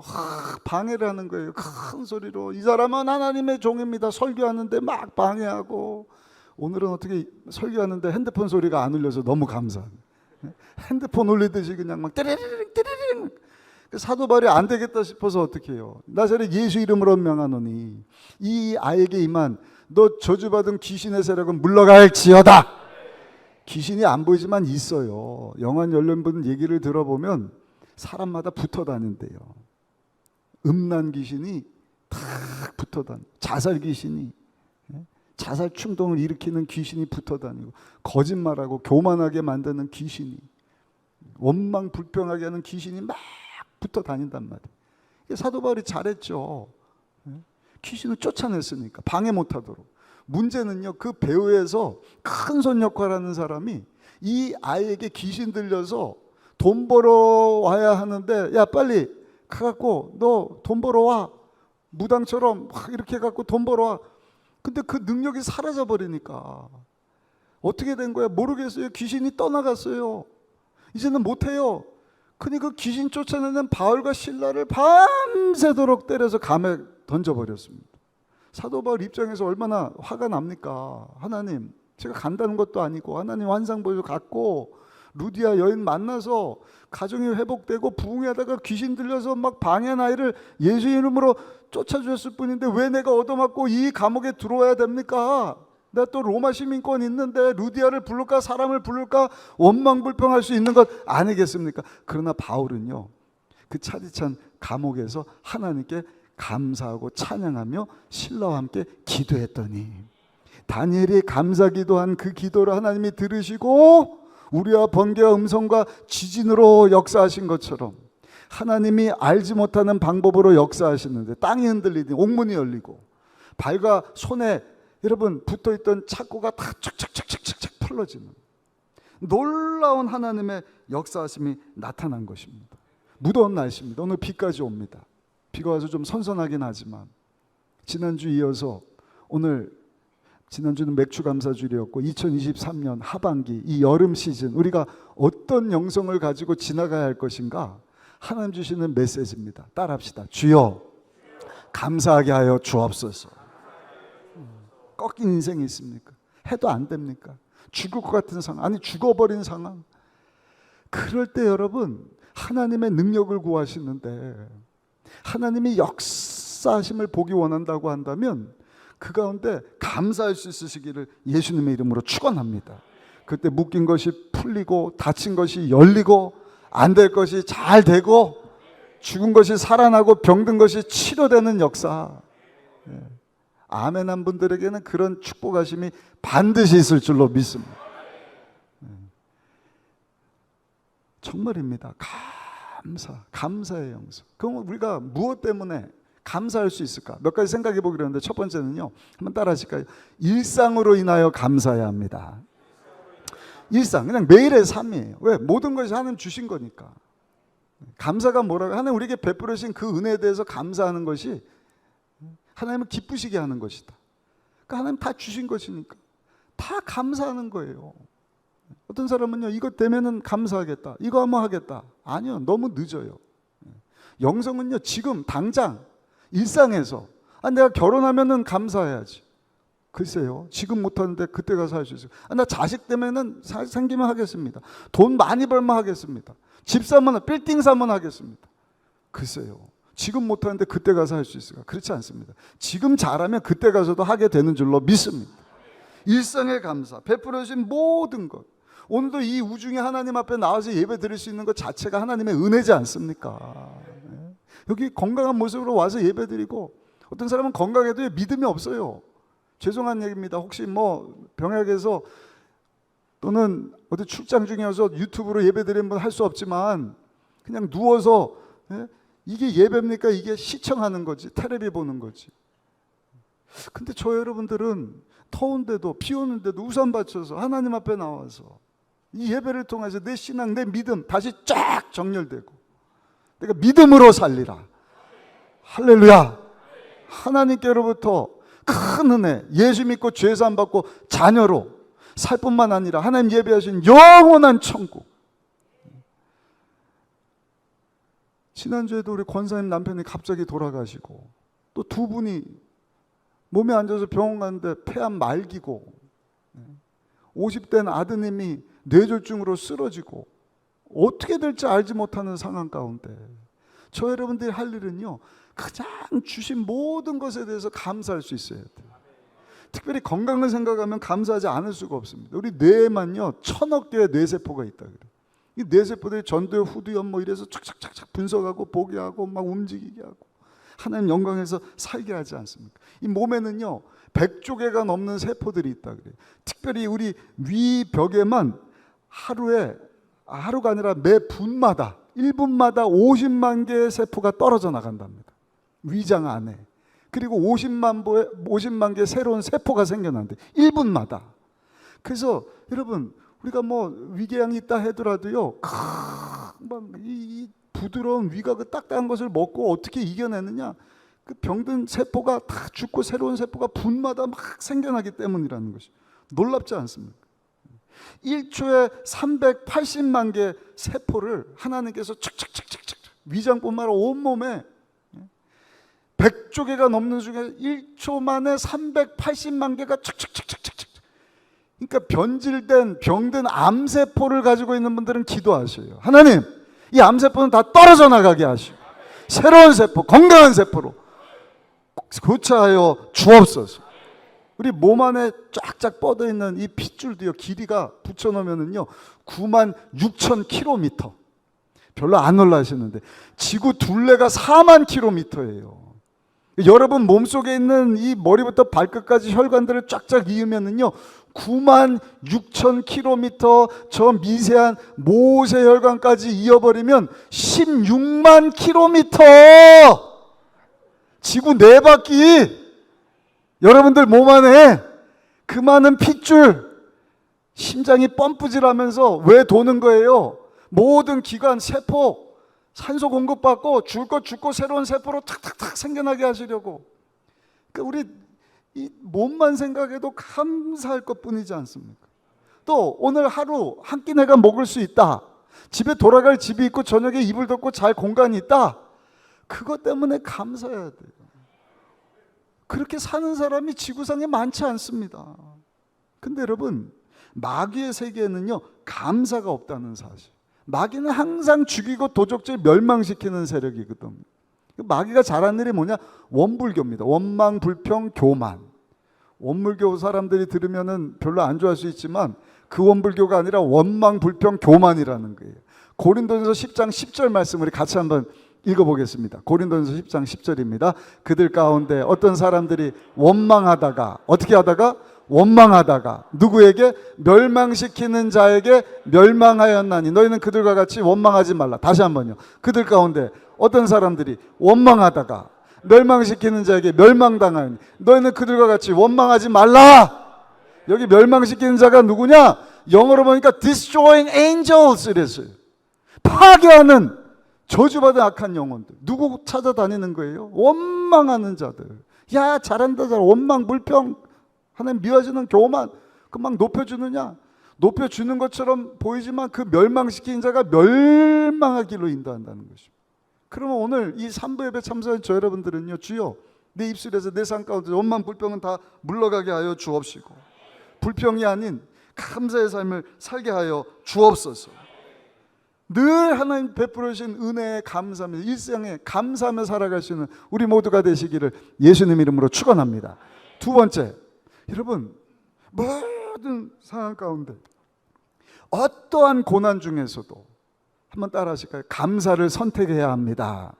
방해를 하는 거예요. 큰 소리로. 이 사람은 하나님의 종입니다. 설교하는데 막 방해하고. 오늘은 어떻게 설교하는데 핸드폰 소리가 안 울려서 너무 감사해요. 핸드폰 울리듯이 그냥 막 띠리링 띠리링. 사도 바울이 안 되겠다 싶어서 어떻게 해요? 나사렛 예수 이름으로 명하노니 이 아이에게 임한 너 저주받은 귀신의 세력은 물러갈지어다. 귀신이 안 보이지만 있어요. 영안 연륜분 얘기를 들어보면 사람마다 붙어 다닌대요. 음란 귀신이 탁 붙어 다니고 자살 귀신이, 자살 충동을 일으키는 귀신이 붙어 다니고, 거짓말하고 교만하게 만드는 귀신이, 원망 불평하게 하는 귀신이 막 붙어 다닌단 말이에요. 사도 바울이 잘했죠. 귀신을 쫓아냈으니까 방해 못하도록. 문제는요 그 배후에서 큰 손 역할하는 사람이 이 아이에게 귀신 들려서 돈 벌어 와야 하는데 야 빨리 가갖고 너 돈 벌어 와, 무당처럼 막 이렇게 해갖고 돈 벌어 와. 근데 그 능력이 사라져 버리니까 어떻게 된 거야? 모르겠어요. 귀신이 떠나갔어요. 이제는 못해요. 그러니까 그 귀신 쫓아내는 바울과 실라를 밤새도록 때려서 감에 던져버렸습니다. 사도 바울 입장에서 얼마나 화가 납니까? 하나님 제가 간다는 것도 아니고 하나님 환상 보여서 갔고 루디아 여인 만나서 가정이 회복되고 부흥하다가 귀신 들려서 막 방해한 아이를 예수 이름으로 쫓아주셨을 뿐인데 왜 내가 얻어맞고 이 감옥에 들어와야 됩니까? 내가 또 로마 시민권 있는데 루디아를 부를까 사람을 부를까 원망불평할 수 있는 것 아니겠습니까? 그러나 바울은요 그 차디찬 감옥에서 하나님께 감사하고 찬양하며 신라와 함께 기도했더니 다니엘이 감사기도한 그 기도를 하나님이 들으시고 우리와 번개와 음성과 지진으로 역사하신 것처럼 하나님이 알지 못하는 방법으로 역사하시는데 땅이 흔들리니 옥문이 열리고 발과 손에 여러분 붙어있던 착고가 다 착착착착착 풀어지는 놀라운 하나님의 역사하심이 나타난 것입니다. 무더운 날씨입니다. 오늘 비까지 옵니다. 비가 와서 좀 선선하긴 하지만 지난주 이어서 오늘 지난주는 맥주감사주일이었고 2023년 하반기 이 여름 시즌 우리가 어떤 영성을 가지고 지나가야 할 것인가 하나님 주시는 메시지입니다. 따라합시다. 주여 감사하게 하여 주옵소서. 꺾인 인생이 있습니까? 해도 안 됩니까? 죽을 것 같은 상황, 아니 죽어버린 상황. 그럴 때 여러분 하나님의 능력을 구하시는데 하나님이 역사하심을 보기 원한다고 한다면 그 가운데 감사할 수 있으시기를 예수님의 이름으로 축원합니다. 그때 묶인 것이 풀리고 닫힌 것이 열리고 안 될 것이 잘 되고 죽은 것이 살아나고 병든 것이 치료되는 역사. 아멘 한 분들에게는 그런 축복하심이 반드시 있을 줄로 믿습니다. 정말입니다. 감사의 영성. 그럼 우리가 무엇 때문에 감사할 수 있을까? 몇 가지 생각해 보기로 했는데 첫 번째는요. 한번 따라 하실까요? 일상으로 인하여 감사해야 합니다. 일상, 그냥 매일의 삶이에요. 왜? 모든 것이 하나님 주신 거니까. 감사가 뭐라고? 하나님 우리에게 베풀으신 그 은혜에 대해서 감사하는 것이 하나님을 기쁘시게 하는 것이다. 그러니까 하나님 다 주신 것이니까 다 감사하는 거예요. 어떤 사람은요, 이것 되면은 감사하겠다, 이거 한번 하겠다. 아니요, 너무 늦어요. 영성은요, 지금 당장 일상에서 내가 결혼하면은 감사해야지. 글쎄요, 지금 못하는데 그때 가서 할 수 있어요. 나 자식 때문에는 생기면 하겠습니다. 돈 많이 벌면 하겠습니다. 집 사면, 빌딩 사면 하겠습니다. 글쎄요, 지금 못하는데 그때 가서 할 수 있을까? 그렇지 않습니다. 지금 잘하면 그때 가서도 하게 되는 줄로 믿습니다. 일상의 감사, 베풀어 주신 모든 것. 오늘도 이 우중에 하나님 앞에 나와서 예배 드릴 수 있는 것 자체가 하나님의 은혜지 않습니까? 여기 건강한 모습으로 와서 예배 드리고, 어떤 사람은 건강해도 믿음이 없어요. 죄송한 얘기입니다. 혹시 뭐 병약에서 또는 어디 출장 중이어서 유튜브로 예배 드리는 분 할 수 없지만 그냥 누워서, 이게 예배입니까? 이게 시청하는 거지, 텔레비 보는 거지. 근데 저 여러분들은 더운데도 비 오는데도 우산 받쳐서 하나님 앞에 나와서 이 예배를 통해서 내 신앙, 내 믿음 다시 쫙 정렬되고, 내가 믿음으로 살리라. 할렐루야. 하나님께로부터 큰 은혜, 예수 믿고 죄 사함 받고 자녀로 살 뿐만 아니라 하나님 예배하신 영원한 천국. 지난주에도 우리 권사님 남편이 갑자기 돌아가시고, 또 두 분이 몸에 앉아서 병원 갔는데 폐암 말기고, 50대는 아드님이 뇌졸중으로 쓰러지고, 어떻게 될지 알지 못하는 상황 가운데 저 여러분들이 할 일은요, 그냥 주신 모든 것에 대해서 감사할 수 있어야 돼요. 특별히 건강을 생각하면 감사하지 않을 수가 없습니다. 우리 뇌에만요 1000억 개의 뇌세포가 있다 그래요. 이 뇌세포들이 전두엽, 후두엽 뭐 이래서 착착착착 분석하고 보게 하고 막 움직이게 하고 하나님 영광에서 살게 하지 않습니까? 이 몸에는요 100조 개가 넘는 세포들이 있다 그래요. 특별히 우리 위벽에만 하루가 아니라 매 분마다 1분마다 50만 개의 세포가 떨어져 나간답니다. 위장 안에. 그리고 50만 개의 새로운 세포가 생겨난대. 1분마다. 그래서 여러분, 우리가 뭐 위궤양이 있다 하더라도요, 이 부드러운 위가 그 딱딱한 것을 먹고 어떻게 이겨내느냐? 그 병든 세포가 다 죽고 새로운 세포가 분마다 막 생겨나기 때문이라는 것이 놀랍지 않습니까? 1초에 380만 개의 세포를 하나님께서 착착착착착 위장뿐만 아니라 온몸에 100조 개가 넘는 중에 1초 만에 380만 개가 착착착착착. 그러니까 변질된 병든 암세포를 가지고 있는 분들은 기도하셔요. 하나님, 이 암세포는 다 떨어져 나가게 하시고 새로운 세포, 건강한 세포로 교체하여 주옵소서. 우리 몸 안에 쫙쫙 뻗어 있는 이 핏줄도요, 길이가 붙여놓으면은요 96,000km. 별로 안 놀라시는데 지구 둘레가 40,000km예요. 여러분 몸속에 있는 이 머리부터 발끝까지 혈관들을 쫙쫙 이으면은요 96,000km 저 미세한 모세혈관까지 이어버리면 16만 km 지구 4바퀴 여러분들 몸 안에 그 많은 핏줄 심장이 펌프질하면서 왜 도는 거예요? 모든 기관 세포 산소 공급받고 줄 것 죽고 새로운 세포로 탁탁탁 생겨나게 하시려고. 그러니까 우리 이 몸만 생각해도 감사할 것뿐이지 않습니까? 또 오늘 하루 한 끼 내가 먹을 수 있다. 집에 돌아갈 집이 있고 저녁에 이불 덮고 잘 공간이 있다. 그것 때문에 감사해야 돼요. 그렇게 사는 사람이 지구상에 많지 않습니다. 근데 여러분 마귀의 세계에는요 감사가 없다는 사실. 마귀는 항상 죽이고 도적질 멸망시키는 세력이거든. 마귀가 잘하는 일이 뭐냐? 원불교입니다. 원망, 불평, 교만. 원불교 사람들이 들으면은 별로 안 좋아할 수 있지만 그 원불교가 아니라 원망, 불평, 교만이라는 거예요. 고린도전서 10장 10절 말씀 우리 같이 한번 읽어보겠습니다. 고린도전서 10장 10절입니다. 그들 가운데 어떤 사람들이 원망하다가 어떻게 하다가? 원망하다가 누구에게? 멸망시키는 자에게 멸망하였나니 너희는 그들과 같이 원망하지 말라. 다시 한번요. 그들 가운데 어떤 사람들이 원망하다가 멸망시키는 자에게 멸망당하니 너희는 그들과 같이 원망하지 말라. 여기 멸망시키는 자가 누구냐? 영어로 보니까 destroying angels 이랬어요. 파괴하는 저주받은 악한 영혼들. 누구 찾아다니는 거예요? 원망하는 자들. 야 잘한다 잘 원망 불평 하나님 미워지는 교만 그 막 높여주느냐? 높여주는 것처럼 보이지만 그 멸망시킨 자가 멸망하기로 인도한다는 것입니다. 그러면 오늘 이 3부 예배 참석한 저 여러분들은요 주여 내 입술에서 내 삶 가운데 원망 불평은 다 물러가게 하여 주옵시고 불평이 아닌 감사의 삶을 살게 하여 주옵소서. 늘 하나님 베풀어 주신 은혜에 감사하며 일생에 감사하며 살아갈 수 있는 우리 모두가 되시기를 예수님 이름으로 축원합니다. 두 번째, 여러분 모든 상황 가운데 어떠한 고난 중에서도 한번 따라 하실까요? 감사를 선택해야 합니다.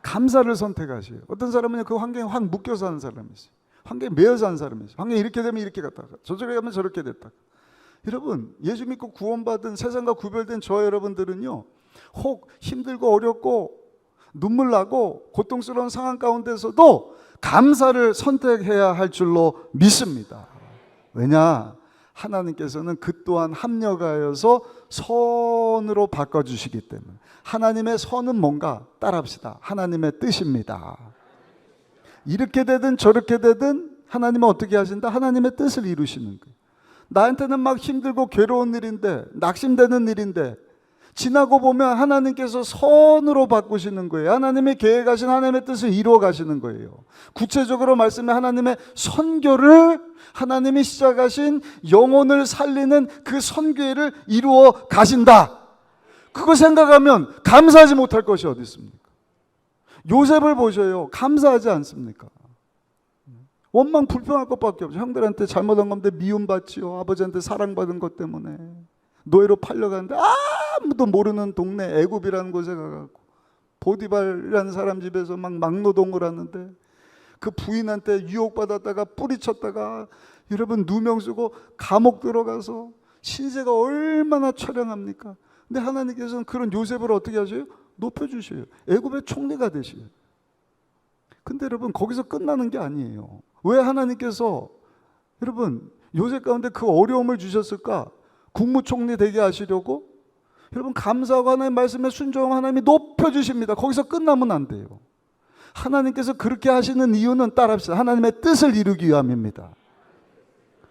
감사를 선택하세요. 어떤 사람은 그 환경에 확 묶여 사는 사람이 있어요. 환경에 매여 사는 사람이 있어요. 환경이 이렇게 되면 이렇게 갔다가 저쪽에 가면 저렇게 됐다가. 여러분 예수 믿고 구원받은 세상과 구별된 저 여러분들은요 혹 힘들고 어렵고 눈물 나고 고통스러운 상황 가운데서도 감사를 선택해야 할 줄로 믿습니다. 왜냐? 하나님께서는 그 또한 합력하여서 선으로 바꿔주시기 때문에. 하나님의 선은 뭔가? 따라합시다. 하나님의 뜻입니다. 이렇게 되든 저렇게 되든 하나님은 어떻게 하신다? 하나님의 뜻을 이루시는 거예요. 나한테는 막 힘들고 괴로운 일인데 낙심되는 일인데 지나고 보면 하나님께서 선으로 바꾸시는 거예요. 하나님의 계획하신 하나님의 뜻을 이루어 가시는 거예요. 구체적으로 말씀해 하나님의 선교를 하나님이 시작하신 영혼을 살리는 그 선교를 이루어 가신다. 그거 생각하면 감사하지 못할 것이 어디 있습니까? 요셉을 보셔요. 감사하지 않습니까? 원망 불평할 것밖에 없죠. 형들한테 잘못한 건데 미움받지요. 아버지한테 사랑받은 것 때문에 노예로 팔려가는데 아무도 모르는 동네 애굽이라는 곳에 가갖고 보디발이라는 사람 집에서 막 막노동을 하는데 그 부인한테 유혹받았다가 뿌리쳤다가 여러분 누명 쓰고 감옥 들어가서 신세가 얼마나 처량합니까? 근데 하나님께서는 그런 요셉을 어떻게 하셔요? 높여주셔요. 애굽의 총리가 되셔요. 근데 여러분 거기서 끝나는 게 아니에요. 왜 하나님께서 여러분 요셉 가운데 그 어려움을 주셨을까? 국무총리 되게 하시려고? 여러분 감사하고 하나님 말씀에 순종하면 하나님이 높여주십니다. 거기서 끝나면 안 돼요. 하나님께서 그렇게 하시는 이유는 따라합시다. 하나님의 뜻을 이루기 위함입니다.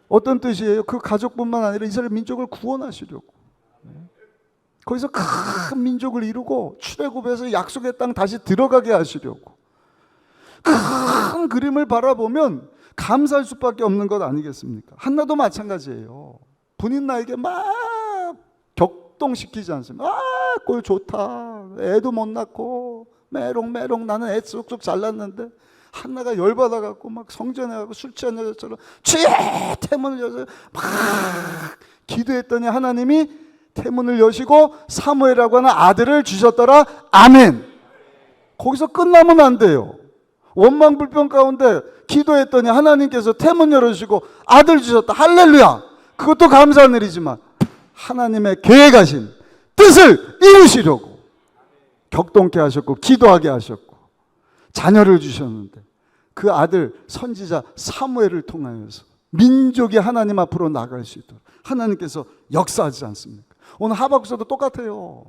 어떤 뜻이에요? 그 가족뿐만 아니라 이스라엘 민족을 구원하시려고. 거기서 큰 민족을 이루고 출애굽해서 약속의 땅 다시 들어가게 하시려고. 큰 그림을 바라보면 감사할 수밖에 없는 것 아니겠습니까? 한나도 마찬가지예요. 본인 나에게 막 격동시키지 않습니까? 꼴 좋다. 애도 못 낳고 메롱메롱 나는 애 쑥쑥 잘났는데 한나가 열받아갖고 막 성전에 가고 술 취한 여자처럼 주의 태문을 여서 막 기도했더니 하나님이 태문을 여시고 사무엘이라고 하는 아들을 주셨더라. 아멘. 거기서 끝나면 안 돼요. 원망불평 가운데 기도했더니 하나님께서 태문 열어주시고 아들 주셨다. 할렐루야. 그것도 감사한 일이지만 하나님의 계획하신 뜻을 이루시려고 격동케 하셨고 기도하게 하셨고 자녀를 주셨는데 그 아들 선지자 사무엘을 통하여서 민족이 하나님 앞으로 나갈 수 있도록 하나님께서 역사하지 않습니까? 오늘 하박국서도 똑같아요.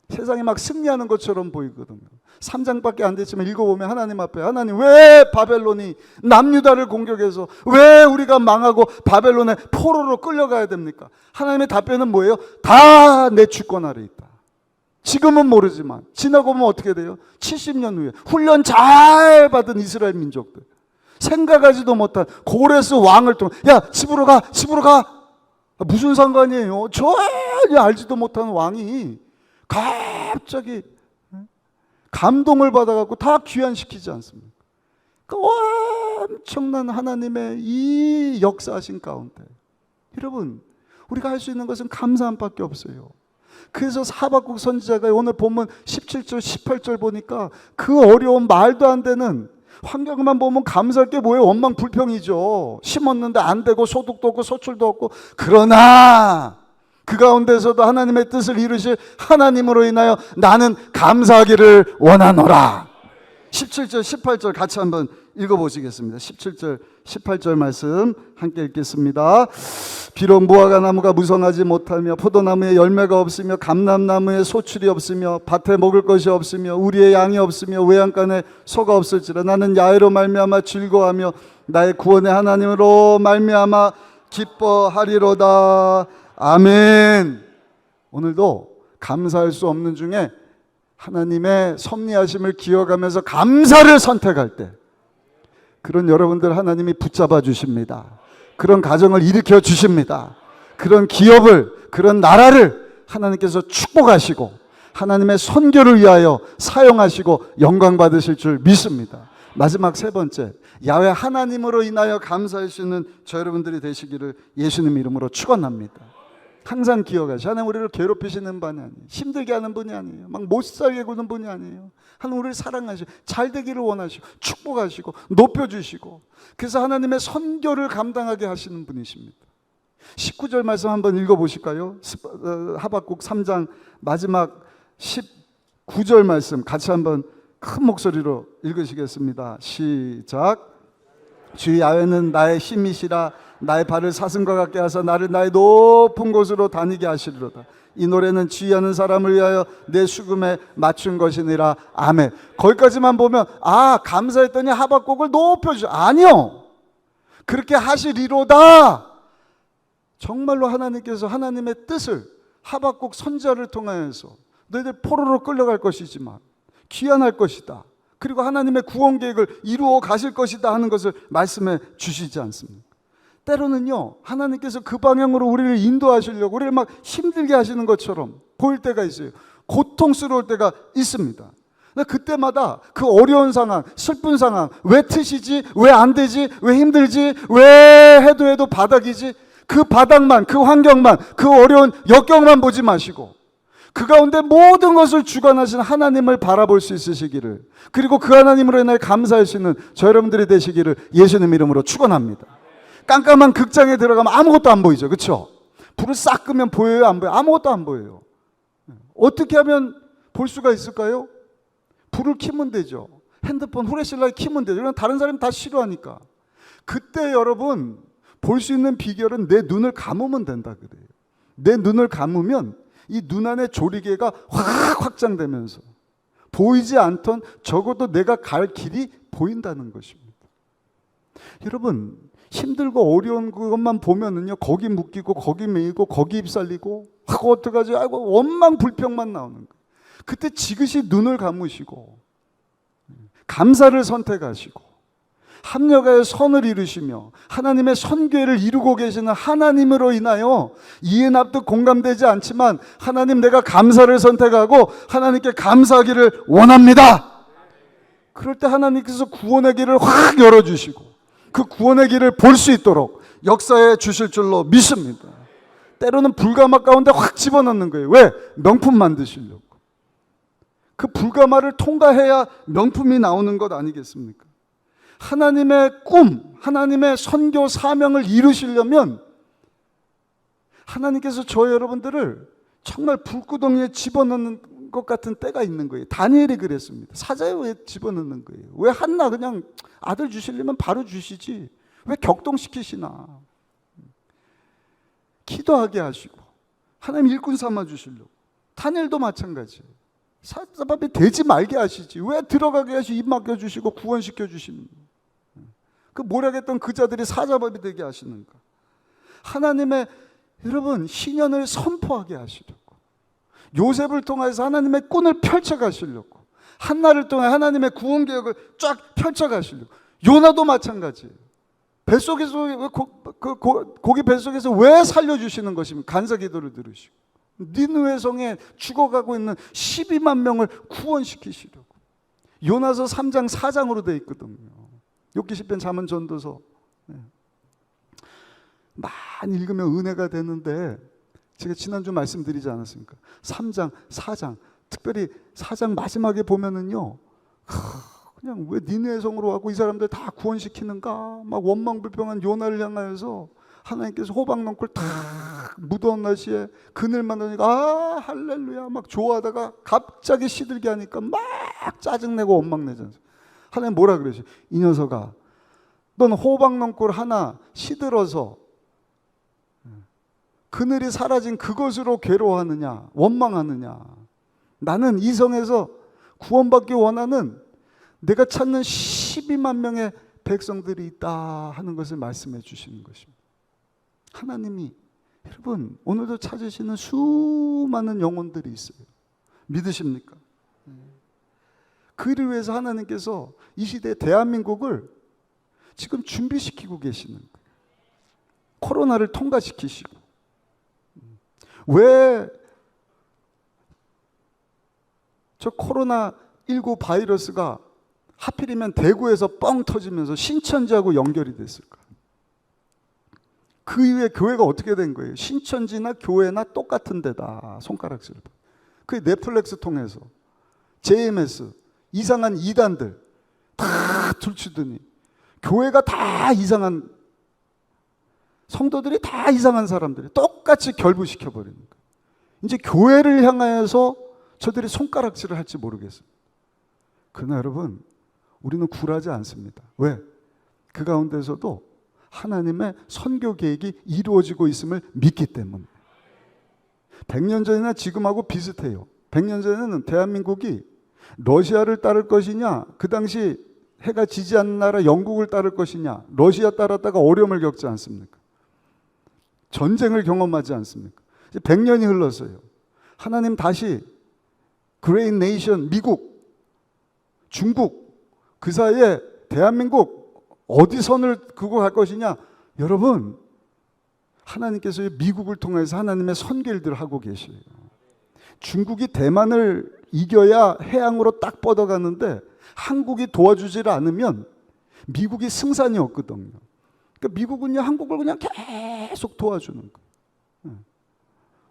세상이 막 승리하는 것처럼 보이거든요. 3장밖에 안 됐지만 읽어보면 하나님 앞에 하나님 왜 바벨론이 남유다를 공격해서 왜 우리가 망하고 바벨론의 포로로 끌려가야 됩니까? 하나님의 답변은 뭐예요? 다 내 주권 아래 있다. 지금은 모르지만 지나고 보면 어떻게 돼요? 70년 후에 훈련 잘 받은 이스라엘 민족들 생각하지도 못한 고레스 왕을 통해 야 집으로 가 집으로 가 무슨 상관이에요? 전혀 알지도 못한 왕이 갑자기 감동을 받아갖고 다 귀환시키지 않습니까? 그 엄청난 하나님의 이 역사하신 가운데 여러분 우리가 할 수 있는 것은 감사함 밖에 없어요. 그래서 하박국 선지자가 오늘 본문 17절 18절 보니까 그 어려운 말도 안 되는 환경만 보면 감사할 게 뭐예요? 원망 불평이죠. 심었는데 안 되고 소득도 없고 소출도 없고 그러나 그 가운데서도 하나님의 뜻을 이루실 하나님으로 인하여 나는 감사하기를 원하노라. 17절 18절 같이 한번 읽어보시겠습니다. 17절 18절 말씀 함께 읽겠습니다. 비록 무화과 나무가 무성하지 못하며 포도나무에 열매가 없으며 감람나무에 소출이 없으며 밭에 먹을 것이 없으며 우리의 양이 없으며 외양간에 소가 없을지라 나는 야훼로 말미암아 즐거워하며 나의 구원의 하나님으로 말미암아 기뻐하리로다. 아멘. 오늘도 감사할 수 없는 중에 하나님의 섭리하심을 기억하면서 감사를 선택할 때 그런 여러분들 하나님이 붙잡아 주십니다. 그런 가정을 일으켜 주십니다. 그런 기업을 그런 나라를 하나님께서 축복하시고 하나님의 선교를 위하여 사용하시고 영광 받으실 줄 믿습니다. 마지막 세 번째, 야훼 하나님으로 인하여 감사할 수 있는 저 여러분들이 되시기를 예수님 이름으로 축원합니다. 항상 기억하시고 하나님 우리를 괴롭히시는 분이 아니에요. 힘들게 하는 분이 아니에요. 막 못 살게 구는 분이 아니에요. 하나님 우리를 사랑하시고 잘 되기를 원하시고 축복하시고 높여주시고 그래서 하나님의 선교를 감당하게 하시는 분이십니다. 19절 말씀 한번 읽어보실까요? 하박국 3장 마지막 19절 말씀 같이 한번 큰 목소리로 읽으시겠습니다. 시작. 주 야훼는 나의 힘이시라 나의 발을 사슴과 같게 하사 나를 나의 높은 곳으로 다니게 하시리로다. 이 노래는 지휘하는 사람을 위하여 내 수금에 맞춘 것이니라. 아멘. 거기까지만 보면 감사했더니 하박국을 높여주죠. 아니요. 그렇게 하시리로다. 정말로 하나님께서 하나님의 뜻을 하박국 선지자를 통하여서 너희들 포로로 끌려갈 것이지만 귀환할 것이다. 그리고 하나님의 구원 계획을 이루어 가실 것이다 하는 것을 말씀해 주시지 않습니까? 때로는요 하나님께서 그 방향으로 우리를 인도하시려고 우리를 막 힘들게 하시는 것처럼 보일 때가 있어요. 고통스러울 때가 있습니다. 그때마다 그 어려운 상황, 슬픈 상황, 왜 트시지? 왜 안 되지? 왜 힘들지? 왜 해도 바닥이지? 그 바닥만, 그 환경만, 그 어려운 역경만 보지 마시고 그 가운데 모든 것을 주관하신 하나님을 바라볼 수 있으시기를 그리고 그 하나님으로 인하여 감사할 수 있는 저 여러분들이 되시기를 예수님 이름으로 축원합니다. 깜깜한 극장에 들어가면 아무것도 안 보이죠. 그렇죠? 불을 싹 끄면 보여요? 안 보여요? 아무것도 안 보여요. 어떻게 하면 볼 수가 있을까요? 불을 켜면 되죠. 핸드폰 후레쉬라이트 켜면 되죠. 이건 다른 사람이 다 싫어하니까. 그때 여러분 볼 수 있는 비결은 내 눈을 감으면 된다 그래요. 내 눈을 감으면 이 눈 안에 조리개가 확 확장되면서 보이지 않던 적어도 내가 갈 길이 보인다는 것입니다. 여러분 힘들고 어려운 그것만 보면은요 거기 묶이고 거기 매이고 거기 입살리고 하고 어떡하지? 아이고 원망 불평만 나오는 거예요. 그때 지그시 눈을 감으시고 감사를 선택하시고 합력하여 선을 이루시며 하나님의 선궤를 이루고 계시는 하나님으로 인하여 이해납득 공감되지 않지만 하나님 내가 감사를 선택하고 하나님께 감사하기를 원합니다. 그럴 때 하나님께서 구원의 길을 확 열어주시고 그 구원의 길을 볼 수 있도록 역사해 주실 줄로 믿습니다. 때로는 불가마 가운데 확 집어넣는 거예요. 왜? 명품 만드시려고. 그 불가마를 통과해야 명품이 나오는 것 아니겠습니까? 하나님의 꿈, 하나님의 선교 사명을 이루시려면 하나님께서 저 여러분들을 정말 불구덩이에 집어넣는 것 같은 때가 있는 거예요. 다니엘이 그랬습니다. 사자에 왜 집어넣는 거예요? 왜 한나 그냥 아들 주시려면 바로 주시지 왜 격동시키시나? 기도하게 하시고 하나님 일꾼 삼아 주시려고. 다니엘도 마찬가지예요. 사자밥에 되지 말게 하시지 왜 들어가게 하시고 입 막혀 주시고 구원시켜 주십니까? 그 모략했던 그 자들이 사자밥이 되게 하시는가? 하나님의 여러분 신년을 선포하게 하시려고, 요셉을 통해서 하나님의 꾼을 펼쳐 가시려고, 한나를 통해 하나님의 구원 계획을 쫙 펼쳐 가시려고. 요나도 마찬가지예요. 뱃속에서 고기 뱃속에서 왜 살려주시는 것입니까? 간사 기도를 들으시고 니느웨 성에 죽어가고 있는 12만 명을 구원시키시려고. 요나서 3장 4장으로 되어 있거든요. 욥기 시편 잠언 전도서 많이 읽으면 은혜가 되는데 제가 지난주 말씀드리지 않았습니까? 3장 4장 특별히 4장 마지막에 보면은요 그냥 왜 니느웨 성으로 와고 이 사람들 다 구원시키는가 막 원망불평한 요나를 향하여서 하나님께서 호박넝쿨 탁 무더운 날씨에 그늘만 하니까 아 할렐루야 막 좋아하다가 갑자기 시들게 하니까 막 짜증내고 원망내잖아요. 하나님 뭐라 그러죠? 이 녀석아 넌 호박넝쿨 하나 시들어서 그늘이 사라진 그것으로 괴로워하느냐 원망하느냐? 나는 이 성에서 구원받기 원하는 내가 찾는 12만 명의 백성들이 있다 하는 것을 말씀해 주시는 것입니다. 하나님이 여러분 오늘도 찾으시는 수많은 영혼들이 있어요. 믿으십니까? 그를 위해서 하나님께서 이 시대의 대한민국을 지금 준비시키고 계시는 거예요. 코로나를 통과시키시고. 왜 저 코로나19 바이러스가 하필이면 대구에서 뻥 터지면서 신천지하고 연결이 됐을까? 그 이후에 교회가 어떻게 된 거예요? 신천지나 교회나 똑같은 데다 손가락질. 그 넷플릭스 통해서 JMS 이상한 이단들 다 들추더니 교회가 다 이상한 성도들이 다 이상한 사람들이 똑같이 결부시켜버리는 거예요. 이제 교회를 향하여서 저들이 손가락질을 할지 모르겠어요. 그러나 여러분 우리는 굴하지 않습니다. 왜? 그 가운데서도 하나님의 선교 계획이 이루어지고 있음을 믿기 때문에. 100년 전이나 지금하고 비슷해요. 100년 전에는 대한민국이 러시아를 따를 것이냐, 그 당시 해가 지지 않는 나라 영국을 따를 것이냐, 러시아 따랐다가 어려움을 겪지 않습니까? 전쟁을 경험하지 않습니까? 이제 100년이 흘렀어요. 하나님 다시 그레이트 네이션 미국, 중국 그 사이에 대한민국 어디 선을 그고 갈 것이냐? 여러분 하나님께서 미국을 통해서 하나님의 선결들을 하고 계셔요. 중국이 대만을 이겨야 해양으로 딱 뻗어가는데 한국이 도와주질 않으면 미국이 승산이 없거든요. 그러니까 미국은요 한국을 그냥 계속 도와주는 거예요.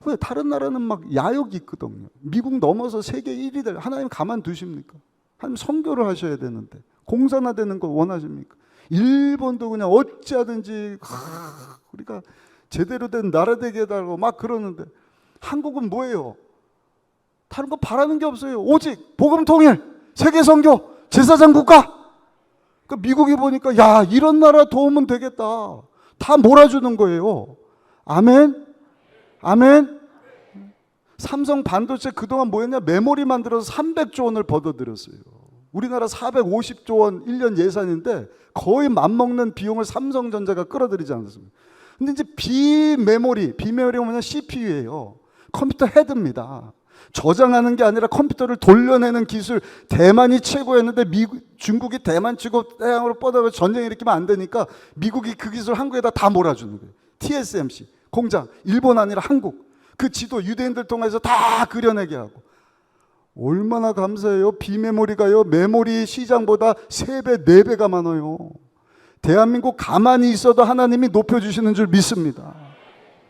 왜? 다른 나라는 막 야욕이 있거든요. 미국 넘어서 세계 1위 될 하나님 가만두십니까? 하나님 선교를 하셔야 되는데 공산화 되는 거 원하십니까? 일본도 그냥 어찌하든지 우리가 제대로 된 나라 되게 해달라고 막 그러는데 한국은 뭐예요? 다른 거 바라는 게 없어요. 오직 복음 통일, 세계 선교, 제사장 국가. 그러니까 미국이 보니까 야 이런 나라 도우면 되겠다. 다 몰아주는 거예요. 아멘. 아멘. 삼성 반도체 그동안 뭐였냐? 메모리 만들어서 300조 원을 벌어들였어요. 우리나라 450조 원 1년 예산인데 거의 맞먹는 비용을 삼성전자가 끌어들이지 않았습니다. 근데 이제 비메모리가 뭐냐? CPU예요. 컴퓨터 헤드입니다. 저장하는 게 아니라 컴퓨터를 돌려내는 기술 대만이 최고였는데 중국이 대만 치고 태양으로 뻗어서 전쟁 일으키면 안 되니까 미국이 그 기술 한국에다 다 몰아주는 거예요. TSMC 공장 일본 아니라 한국 그 지도 유대인들 통해서 다 그려내게 하고 얼마나 감사해요. 비메모리가요 메모리 시장보다 3배 4배가 많아요. 대한민국 가만히 있어도 하나님이 높여주시는 줄 믿습니다.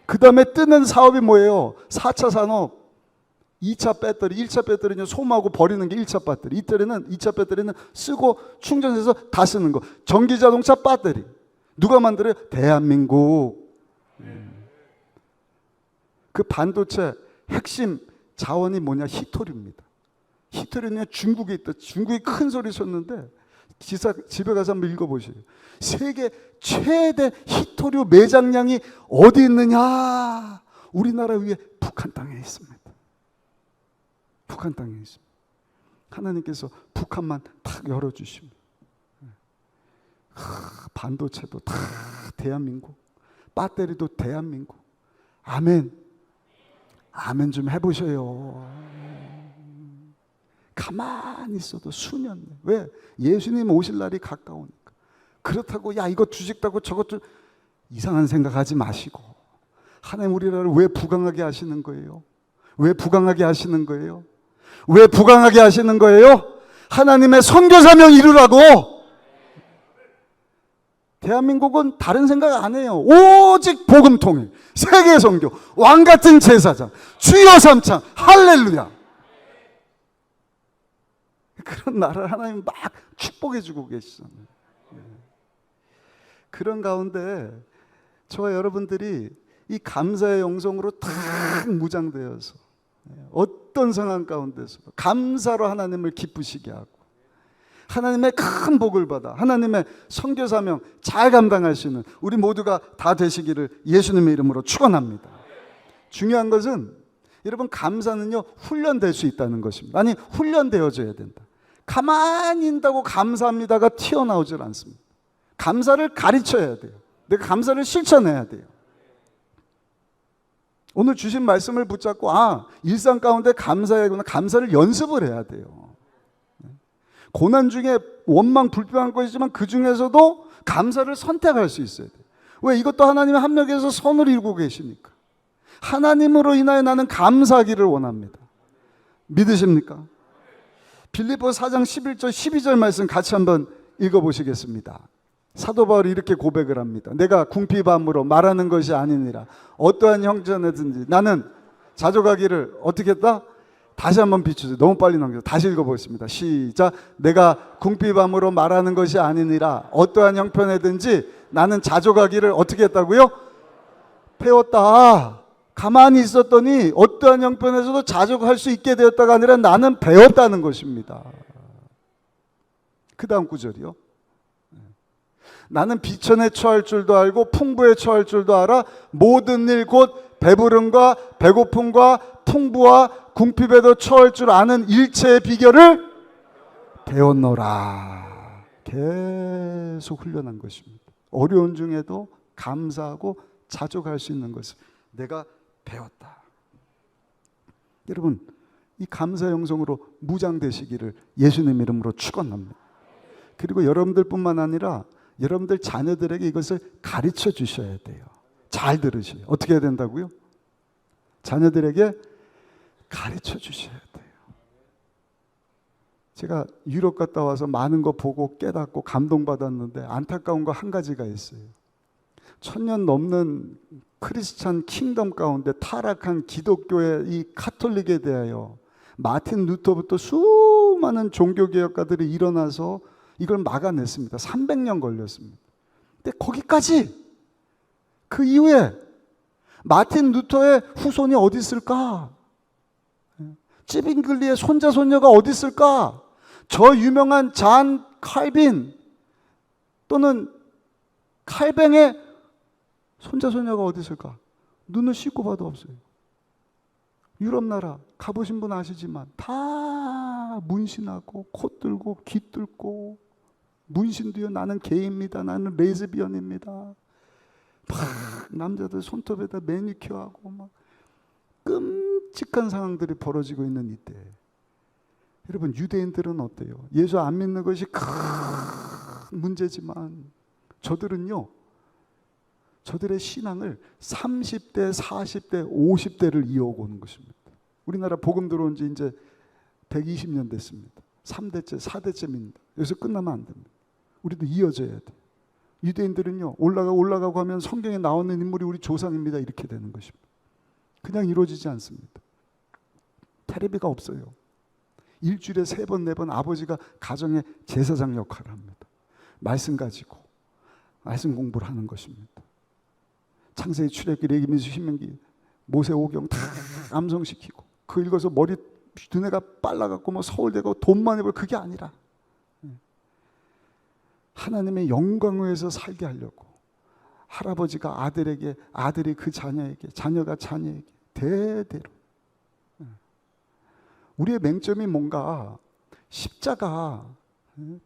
그 다음에 뜨는 사업이 뭐예요? 4차 산업 2차 배터리, 1차 배터리는 소모하고 버리는 게 1차 배터리. 2차 배터리는 쓰고 충전해서 다 쓰는 거. 전기 자동차 배터리. 누가 만들어요? 대한민국. 그 반도체 핵심 자원이 뭐냐? 히토리입니다. 히토리는 중국에 있다. 중국이 큰 소리 쳤는데 집에 가서 한번 읽어보세요. 세계 최대 히토류 매장량이 어디 있느냐? 우리나라 위에 북한 땅에 있습니다. 북한 땅에 있습니다. 하나님께서 북한만 탁 열어주시면 반도체도 다 대한민국, 배터리도 대한민국. 아멘. 아멘 좀 해보셔요. 가만히 있어도 수년. 왜? 예수님 오실 날이 가까우니까. 그렇다고 야 이거 주식다고 저것도 이상한 생각하지 마시고 하나님 우리나라를 왜 부강하게 하시는 거예요? 왜 부강하게 하시는 거예요? 왜 부강하게 하시는 거예요? 하나님의 선교 사명 이루라고. 대한민국은 다른 생각 안 해요. 오직 복음 통일, 세계 선교, 왕 같은 제사장, 주여 삼창, 할렐루야. 그런 나라를 하나님 막 축복해 주고 계시잖아요. 그런 가운데 저와 여러분들이 이 감사의 영성으로 탁 무장되어서 어떤 상황 가운데서 감사로 하나님을 기쁘시게 하고 하나님의 큰 복을 받아 하나님의 선교 사명 잘 감당할 수 있는 우리 모두가 다 되시기를 예수님의 이름으로 축원합니다. 중요한 것은 여러분 감사는요 훈련될 수 있다는 것입니다. 아니 훈련되어져야 된다. 가만히 있다고 감사합니다가 튀어나오질 않습니다. 감사를 가르쳐야 돼요. 내가 감사를 실천해야 돼요. 오늘 주신 말씀을 붙잡고 일상 가운데 감사해야구나. 감사를 연습을 해야 돼요. 고난 중에 원망 불평한 것이지만 그 중에서도 감사를 선택할 수 있어야 돼요. 왜? 이것도 하나님의 합력에서 선을 이루고 계시니까. 하나님으로 인하여 나는 감사하기를 원합니다. 믿으십니까? 빌립보 4장 11절 12절 말씀 같이 한번 읽어보시겠습니다. 사도 바울이 이렇게 고백을 합니다. 내가 궁핍함으로 말하는 것이 아니니라. 어떠한 형제든지 나는 자족하기를 어떻게 했다? 다시 한번 비추세요. 너무 빨리 넘겨서 다시 읽어보겠습니다. 시작. 내가 궁핍함으로 말하는 것이 아니니라. 어떠한 형편에든지 나는 자족하기를 어떻게 했다고요? 배웠다. 가만히 있었더니 어떠한 형편에서도 자족할 수 있게 되었다가 아니라 나는 배웠다는 것입니다. 그 다음 구절이요. 나는 비천에 처할 줄도 알고 풍부에 처할 줄도 알아. 모든 일 곧 배부름과 배고픔과 풍부와 궁핍에도 처할 줄 아는 일체의 비결을 배웠노라. 계속 훈련한 것입니다. 어려운 중에도 감사하고 자족할 수 있는 것을 내가 배웠다. 여러분 이 감사 영성으로 무장되시기를 예수님 이름으로 축원합니다. 그리고 여러분들뿐만 아니라 여러분들 자녀들에게 이것을 가르쳐 주셔야 돼요. 잘 들으세요. 어떻게 해야 된다고요? 자녀들에게 가르쳐 주셔야 돼요. 제가 유럽 갔다 와서 많은 거 보고 깨닫고 감동받았는데 안타까운 거 한 가지가 있어요. 1000년 넘는 크리스찬 킹덤 가운데 타락한 기독교의 이 카톨릭에 대하여 마틴 루터부터 수많은 종교개혁가들이 일어나서 이걸 막아냈습니다. 300년 걸렸습니다. 근데 거기까지 그 이후에 마틴 루터의 후손이 어디 있을까? 찌빙글리의 손자 손녀가 어디 있을까? 저 유명한 잔 칼빈 또는 칼뱅의 손자 손녀가 어디 있을까? 눈을 씻고 봐도 없어요. 유럽 나라 가보신 분 아시지만 다 문신하고 코 뚫고 귀 뚫고 문신도요. 나는 게이입니다. 나는 레즈비언입니다. 막 남자들 손톱에다 매니큐어하고 막 끔찍한 상황들이 벌어지고 있는 이때 여러분 유대인들은 어때요? 예수 안 믿는 것이 큰 문제지만 저들은요. 저들의 신앙을 30대, 40대, 50대를 이어오고 오는 것입니다. 우리나라 복음 들어온 지 이제 120년 됐습니다. 3대째, 4대째 믿는다. 여기서 끝나면 안 됩니다. 우리도 이어져야 돼요. 유대인들은요. 올라가고 하면 성경에 나오는 인물이 우리 조상입니다. 이렇게 되는 것입니다. 그냥 이루어지지 않습니다. 테레비가 없어요. 일주일에 3번 4번 아버지가 가정의 제사장 역할을 합니다. 말씀 가지고 말씀 공부를 하는 것입니다. 창세기, 출애굽기, 레위기, 신명기, 모세오경 다 암송시키고 그 읽어서 머리 두뇌가 빨라갖고 뭐 서울대고 돈 많이 벌 그게 아니라 하나님의 영광을 위해서 살게 하려고 할아버지가 아들에게, 아들이 그 자녀에게, 자녀가 자녀에게 대대로. 우리의 맹점이 뭔가 십자가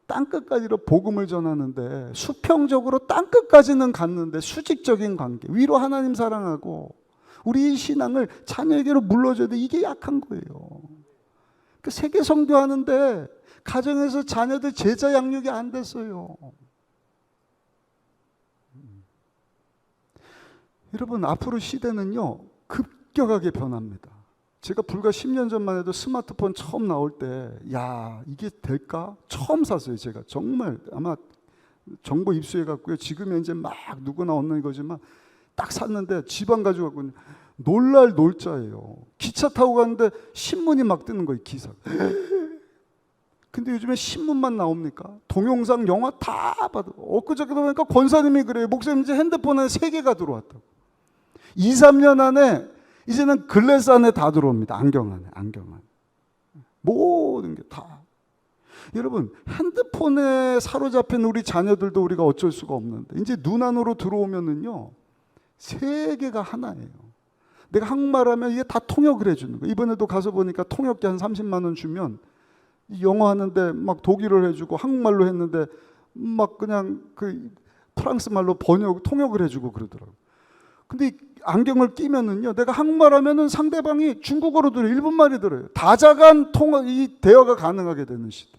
땅끝까지로 복음을 전하는데 수평적으로 땅끝까지는 갔는데 수직적인 관계, 위로 하나님 사랑하고 우리의 신앙을 자녀에게로 물러줘야 돼. 이게 약한 거예요. 그 세계 성교하는데 가정에서 자녀들 제자 양육이 안 됐어요. 여러분, 앞으로 시대는요 급격하게 변합니다. 제가 불과 10년 전만 해도 스마트폰 처음 나올 때 야 이게 될까? 처음 샀어요. 제가 정말 아마 정보 입수해 갖고요. 지금은 이제 막 누구나 얻는 거지만 딱 샀는데 지방 가지고 갖고 놀랄 놀자예요. 기차 타고 가는데 신문이 막 뜨는 거예요. 기사. 근데 요즘에 신문만 나옵니까? 동영상, 영화 다 받아. 엊그저께도 보니까 권사님이 그래요. 목사님 이제 핸드폰에 3개가 들어왔다고. 2, 3년 안에 이제는 글래스 안에 다 들어옵니다. 안경 안에, 안경 안에. 모든 게 다. 여러분, 핸드폰에 사로잡힌 우리 자녀들도 우리가 어쩔 수가 없는데 이제 눈 안으로 들어오면은요 세계가 하나예요. 내가 한국말하면 이게 다 통역을 해주는 거예요. 이번에도 가서 보니까 통역기 한 30만 원 주면 영어 하는데 막 독일어를 해주고 한국말로 했는데 막 그냥 그 프랑스 말로 번역, 통역을 해주고 그러더라고요. 근데 안경을 끼면은요, 내가 한국말 하면은 상대방이 중국어로 들어요, 일본말이 들어요. 다자간 이 대화가 가능하게 되는 시대.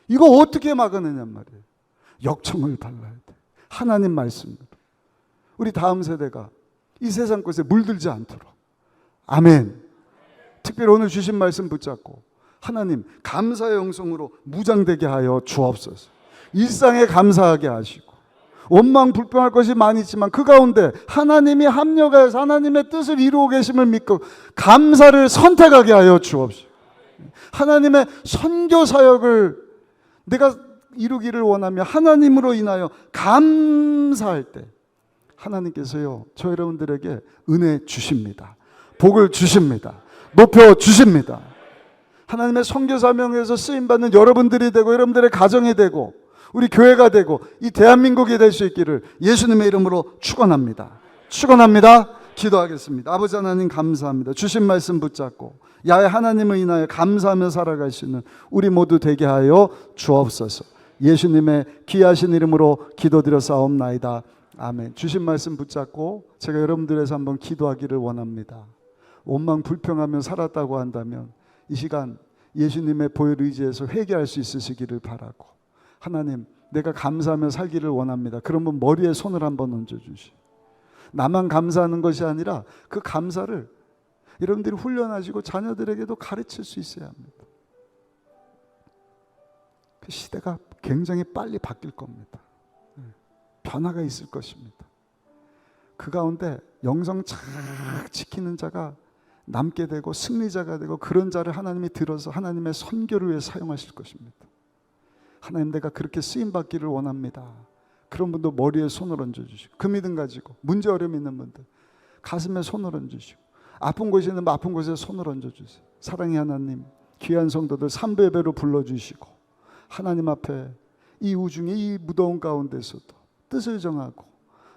이거 어떻게 막아내냔 말이에요. 역청을 발라야 돼. 하나님 말씀으로. 우리 다음 세대가 이 세상 것에 물들지 않도록. 아멘. 특별히 오늘 주신 말씀 붙잡고 하나님 감사의 영성으로 무장되게 하여 주옵소서. 일상에 감사하게 하시고 원망 불평할 것이 많이 있지만 그 가운데 하나님이 합력하여서 하나님의 뜻을 이루고 계심을 믿고 감사를 선택하게 하여 주옵소서. 하나님의 선교 사역을 내가 이루기를 원하며 하나님으로 인하여 감사할 때 하나님께서요 저 여러분들에게 은혜 주십니다. 복을 주십니다. 높여 주십니다. 하나님의 선교 사명에서 쓰임받는 여러분들이 되고 여러분들의 가정이 되고 우리 교회가 되고 이 대한민국이 될 수 있기를 예수님의 이름으로 축원합니다. 축원합니다. 기도하겠습니다. 아버지 하나님 감사합니다. 주신 말씀 붙잡고 야외 하나님을 인하여 감사하며 살아갈 수 있는 우리 모두 되게 하여 주옵소서. 예수님의 귀하신 이름으로 기도드려 싸움나이다. 아멘. 주신 말씀 붙잡고 제가 여러분들에서 한번 기도하기를 원합니다. 원망 불평하며 살았다고 한다면 이 시간 예수님의 보혈 의지에서 회개할 수 있으시기를 바라고 하나님 내가 감사하며 살기를 원합니다. 그러면 머리에 손을 한번 얹어주시오. 나만 감사하는 것이 아니라 그 감사를 여러분들이 훈련하시고 자녀들에게도 가르칠 수 있어야 합니다. 그 시대가 굉장히 빨리 바뀔 겁니다. 변화가 있을 것입니다. 그 가운데 영성 착 지키는 자가 남게 되고 승리자가 되고 그런 자를 하나님이 들어서 하나님의 선교를 위해 사용하실 것입니다. 하나님 내가 그렇게 쓰임받기를 원합니다. 그런 분도 머리에 손을 얹어주시고 그 믿음 가지고 문제 어려움 있는 분들 가슴에 손을 얹으시고 아픈 곳이 있는 아픈 곳에 손을 얹어주세요. 사랑의 하나님 귀한 성도들 3배배로 불러주시고 하나님 앞에 이 우중에 이 무더운 가운데서도 뜻을 정하고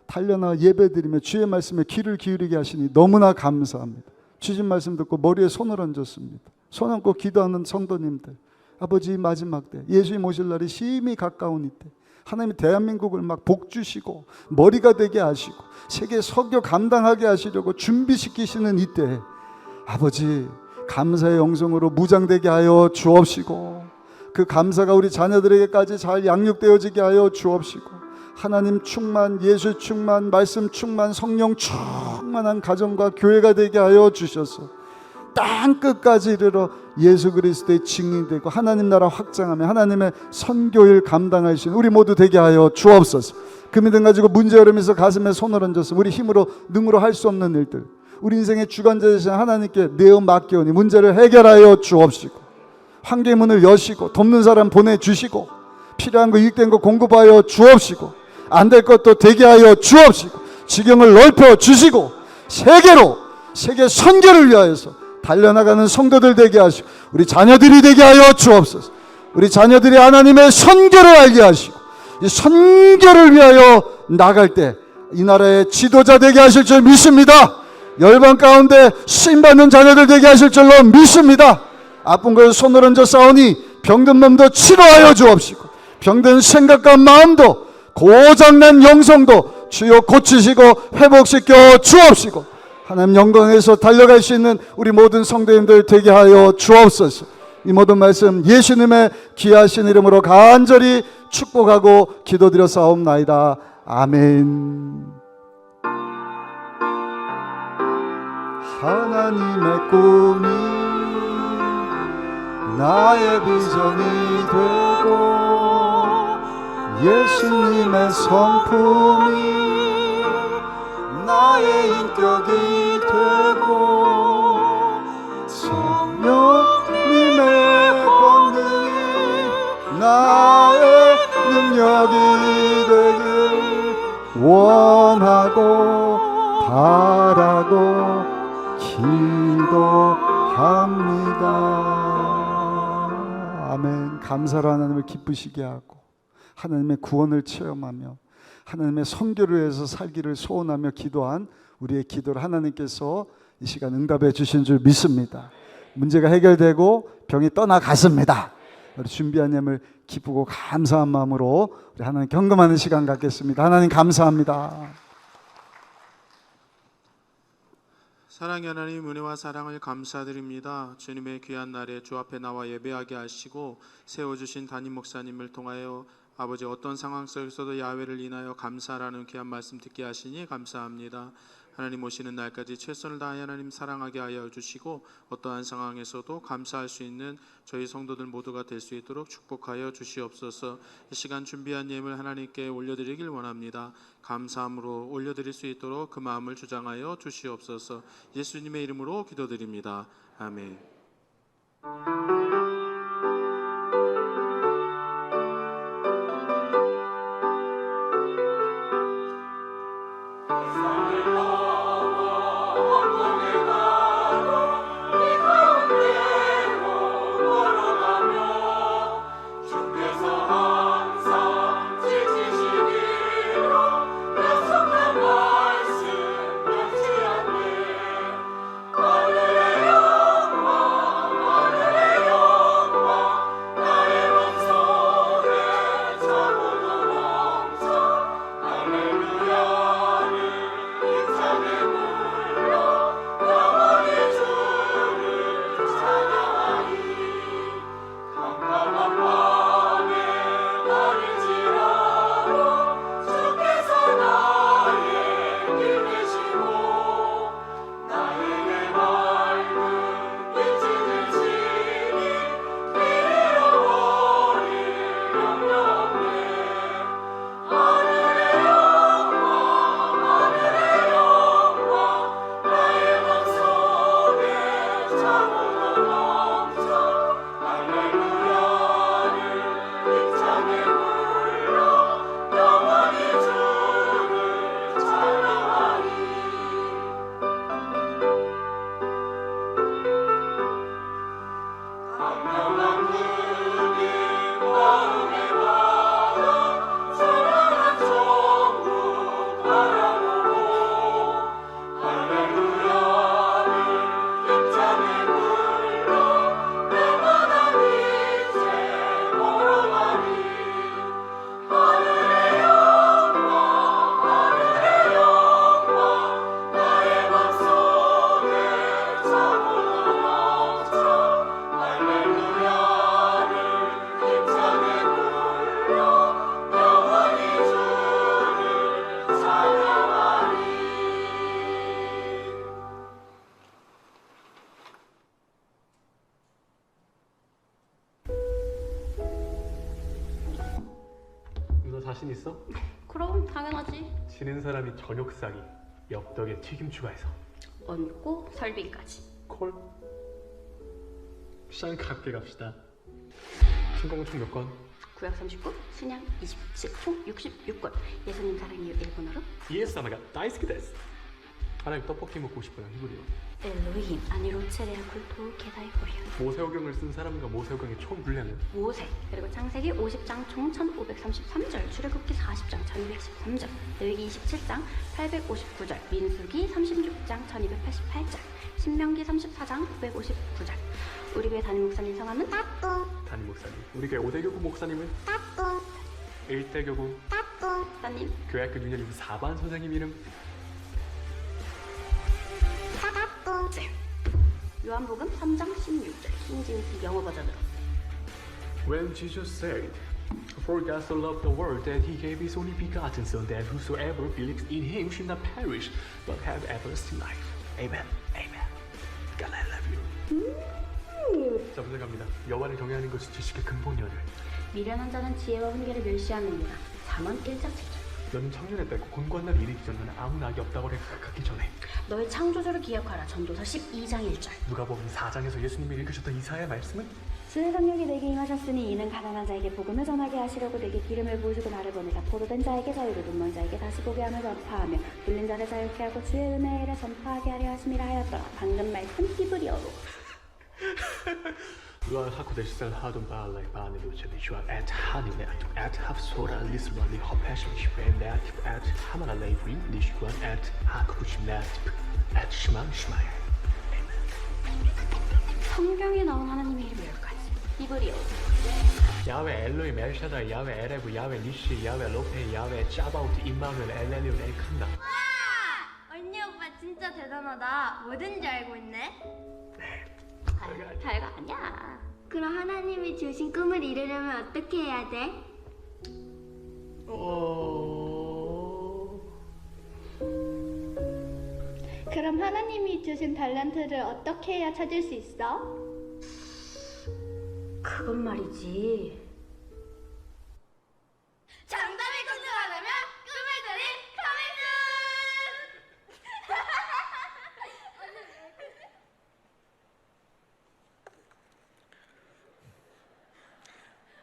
달려나 예배드리며 주의 말씀에 귀를 기울이게 하시니 너무나 감사합니다. 주신 말씀 듣고 머리에 손을 얹었습니다. 손 얹고 기도하는 성도님들 아버지 마지막 때 예수님 오실 날이 심히 가까운 이때 하나님이 대한민국을 막 복주시고 머리가 되게 하시고 세계 선교 감당하게 하시려고 준비시키시는 이때 아버지 감사의 영성으로 무장되게 하여 주옵시고 그 감사가 우리 자녀들에게까지 잘 양육되어지게 하여 주옵시고 하나님 충만, 예수 충만, 말씀 충만, 성령 충만한 가정과 교회가 되게 하여 주셔서 땅끝까지 이르러 예수 그리스도의 증인되고 하나님 나라 확장하며 하나님의 선교일 감당하시는 우리 모두 되게 하여 주옵소서. 그 믿음 가지고 문제 어려움에서 가슴에 손을 얹어서 우리 힘으로 능으로 할 수 없는 일들 우리 인생의 주관자 되신 하나님께 내어 맡기오니 문제를 해결하여 주옵시고, 환계문을 여시고, 돕는 사람 보내주시고, 필요한 거 유익된 거 공급하여 주옵시고, 안 될 것도 되게 하여 주옵시고, 지경을 넓혀 주시고, 세계 선교를 위하여서 달려나가는 성도들 되게 하시고, 우리 자녀들이 되게 하여 주옵소서. 우리 자녀들이 하나님의 선교를 알게 하시고, 이 선교를 위하여 나갈 때 이 나라의 지도자 되게 하실 줄 믿습니다. 열방 가운데 쓰임받는 자녀들 되게 하실 줄로 믿습니다. 아픈 걸 손을 얹어 싸우니 병든 몸도 치료하여 주옵시고, 병든 생각과 마음도, 고장난 영성도 주여 고치시고 회복시켜 주옵시고, 하나님 영광에서 달려갈 수 있는 우리 모든 성도님들 되게 하여 주옵소서. 이 모든 말씀 예수님의 귀하신 이름으로 간절히 축복하고 기도드려 싸움나이다. 아멘. 하나님의 꿈이 나의 비전이 되고, 예수님의 성품이 나의 인격이 되고, 성령님의 권능이 나의 능력이 되길 원하고 바라고 기도합니다. 아멘. 감사로 하나님을 기쁘시게 하고, 하나님의 구원을 체험하며 하나님의 선교를 위해서 살기를 소원하며 기도한 우리의 기도를 하나님께서 이 시간 응답해 주신 줄 믿습니다. 문제가 해결되고 병이 떠나갔습니다. 우리 준비한 예물 기쁘고 감사한 마음으로 우리 하나님 경금하는 시간 갖겠습니다. 하나님 감사합니다. 사랑의 하나님, 은혜와 사랑을 감사드립니다. 주님의 귀한 날에 주 앞에 나와 예배하게 하시고 세워주신 담임 목사님을 통하여 아버지 어떤 상황 속에서도 야훼를 인하여 감사라는 귀한 말씀 듣게 하시니 감사합니다. 하나님 오시는 날까지 최선을 다하여 하나님 사랑하게 하여 주시고, 어떠한 상황에서도 감사할 수 있는 저희 성도들 모두가 될 수 있도록 축복하여 주시옵소서. 이 시간 준비한 예물 하나님께 올려드리길 원합니다. 감사함으로 올려드릴 수 있도록 그 마음을 주장하여 주시옵소서. 예수님의 이름으로 기도드립니다. 아멘. 자신 있어? 그럼 당연하지. 지는 사람이 저녁 싸기, 엽떡에 튀김 추가해서. 얹고 설빙까지. 콜? 시장 가깝게 갑시다. 신공은 총 몇 건? 구역 39, 순양 27, 총 66권. 예수님 사랑해요 일본어로. 이에스사마가 다이스키 데스. 하나님 떡볶이 먹고 싶어요. 히브리어. 엘로힘 아니로체레아 쿨토 게다이코리아. 모세오경을 쓴 사람과 모세오경의 총 분량은 모세 그리고 창세기 50장 총 1533절, 출애굽기 40장 1213절, 레위기 27장 859절, 민수기 36장 1288절, 신명기 34장 959절. 우리 교회 담임 목사님 성함은 담임 목사님. 우리 교회 5대교구 목사님은 1대교구 목사님. 교회학교 6년 4반 선생님 이름 요한복음 3장 16절, 신지은씨 영어 버전으로. When Jesus said, For God so loved the world that he gave his only begotten Son, that whosoever believes in him should not perish, but have everlasting life. Amen. Amen. God, I love you. 자, 먼저 갑니다. 여호와를 경외하는 것이 지식의 근본이오늘. 미련한 자는 지혜와 훈계를 멸시하느니라. 잠언 1장 7절. 너는 청년의 때고 곤고한 날이 이르기 전 너는 아무 낙이 없다고 생각하기 전에 너의 창조주를 기억하라. 전도서 12장 1절. 누가복음 4장에서 예수님이 읽으셨던 이사야의 말씀은 주의 성령이 내게 임하셨으니 이는 가난한 자에게 복음을 전하게 하시려고 내게 기름을 부으시고 나를 보내사 포도된 자에게 자유를 눈먼 자에게 다시 보게 하며 전파하며 눌린 자를 자유케 하고 주의 은혜의 일에 전파하게 하려 하심이라 하였더라. 방금 말씀 히브리어로. Lord 하코데시살 하돈 바알레 바네로 첼리슈아 앳 하니네 앳 합소라 리스라리 허페시시 앳 하마라 레이브리 리슈안 앳 하쿠시메 앳 시마시마에. 성경에 나온 하나님의 이름이 10가지. 히브리어. 야외 엘로이 멜샤다 야외 에레브 야외 니시 야외 로페 야외 짜바우트 임마누엘 엘렐리온 엘칸나. 언니 오빠 진짜 대단하다. 뭐든지 알고 있네. 별거 아니야. 그럼 하나님이 주신 꿈을 이루려면 어떻게 해야 돼? 그럼 하나님이 주신 달란트를 어떻게 해야 찾을 수 있어? 그건 말이지. 정답이 궁금하다면 꿈을 드린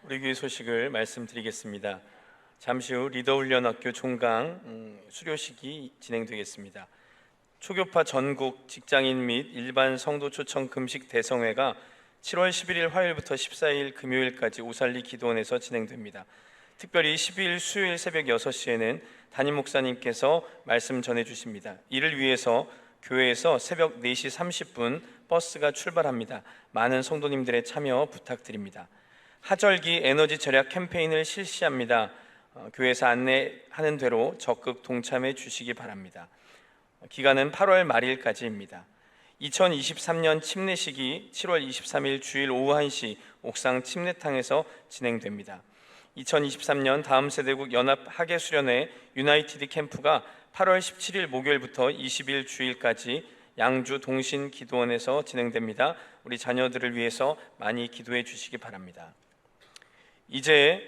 우리 교회 소식을 말씀드리겠습니다. 잠시 후 리더훈련학교 종강 수료식이 진행되겠습니다. 초교파 전국 직장인 및 일반 성도 초청 금식 대성회가 7월 11일 화요일부터 14일 금요일까지 오살리 기도원에서 진행됩니다. 특별히 12일 수요일 새벽 6시에는 담임 목사님께서 말씀 전해 주십니다. 이를 위해서 교회에서 새벽 4시 30분 버스가 출발합니다. 많은 성도님들의 참여 부탁드립니다. 하절기 에너지 절약 캠페인을 실시합니다. 교회에서 안내하는 대로 적극 동참해 주시기 바랍니다. 기간은 8월 말일까지입니다. 2023년 침례식이 7월 23일 주일 오후 1시 옥상 침례탕에서 진행됩니다. 2023년 다음 세대국 연합 학예수련회 유나이티드 캠프가 8월 17일 목요일부터 20일 주일까지 양주 동신 기도원에서 진행됩니다. 우리 자녀들을 위해서 많이 기도해 주시기 바랍니다. 이제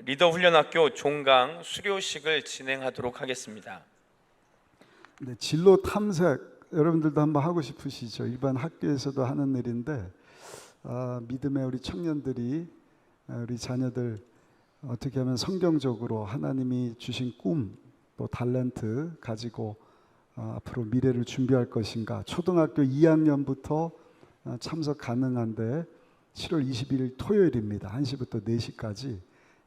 리더훈련학교 종강 수료식을 진행하도록 하겠습니다. 네, 진로 탐색 여러분들도 한번 하고 싶으시죠? 일반 학교에서도 하는 일인데 믿음의 우리 청년들이 우리 자녀들 어떻게 하면 성경적으로 하나님이 주신 꿈 또 탤런트 가지고 앞으로 미래를 준비할 것인가. 초등학교 2학년부터 참석 가능한데 7월 21일 토요일입니다. 1시부터 4시까지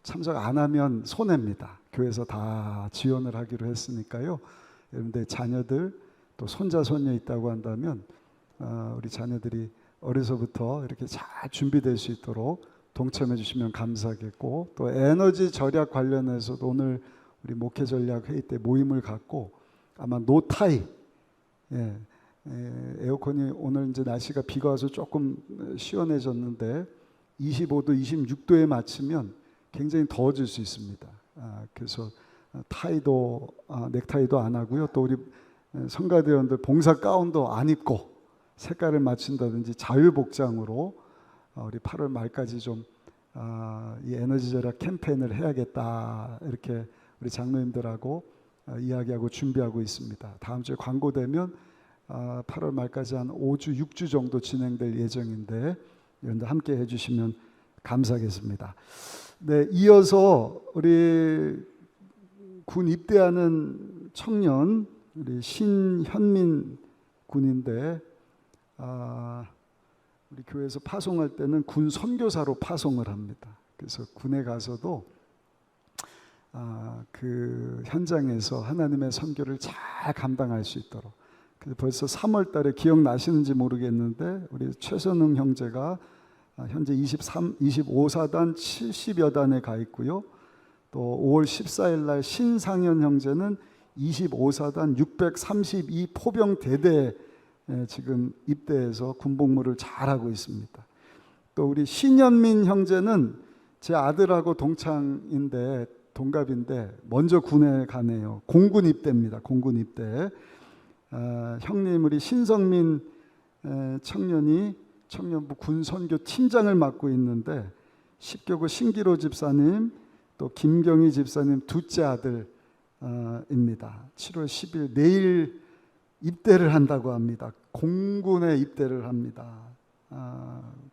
참석 안 하면 손해입니다. 교회에서 다 지원을 하기로 했으니까요. 여러분들 자녀들 또 손자 손녀 있다고 한다면 우리 자녀들이 어려서부터 이렇게 잘 준비될 수 있도록 동참해 주시면 감사하겠고, 또 에너지 절약 관련해서도 오늘 우리 목회 전략 회의 때 모임을 갖고 아마 노타이 에어컨이 오늘 이제 날씨가 비가 와서 조금 시원해졌는데 25도, 26도에 맞추면 굉장히 더워질 수 있습니다. 그래서 타이도 넥타이도 안 하고요. 또 우리 성가대원들 봉사 가운도 안 입고 색깔을 맞춘다든지 자유복장으로 우리 8월 말까지 좀 이 에너지 절약 캠페인을 해야겠다 이렇게 우리 장로님들하고 이야기하고 준비하고 있습니다. 다음 주에 광고되면 8월 말까지 한 5주, 6주 정도 진행될 예정인데 이런데 함께 해주시면 감사하겠습니다. 네, 이어서 우리 군 입대하는 청년 우리 신현민 군인데 우리 교회에서 파송할 때는 군 선교사로 파송을 합니다. 그래서 군에 가서도 그 현장에서 하나님의 선교를 잘 감당할 수 있도록. 그래서 벌써 3월 달에 기억나시는지 모르겠는데 우리 최선웅 형제가 현재 25사단 70여 단에 가 있고요. 또 5월 14일 날 신상현 형제는 25사단 632 포병 대대에 지금 입대해서 군복무를 잘하고 있습니다. 또 우리 신현민 형제는 제 아들하고 동갑인데 먼저 군에 가네요. 공군 입대입니다. 공군 입대. 형님 우리 신성민 청년이 청년부 군선교 팀장을 맡고 있는데 십교구 신기로 집사님 또 김경희 집사님 둘째 아들입니다. 7월 10일 내일 입대를 한다고 합니다. 공군에 입대를 합니다.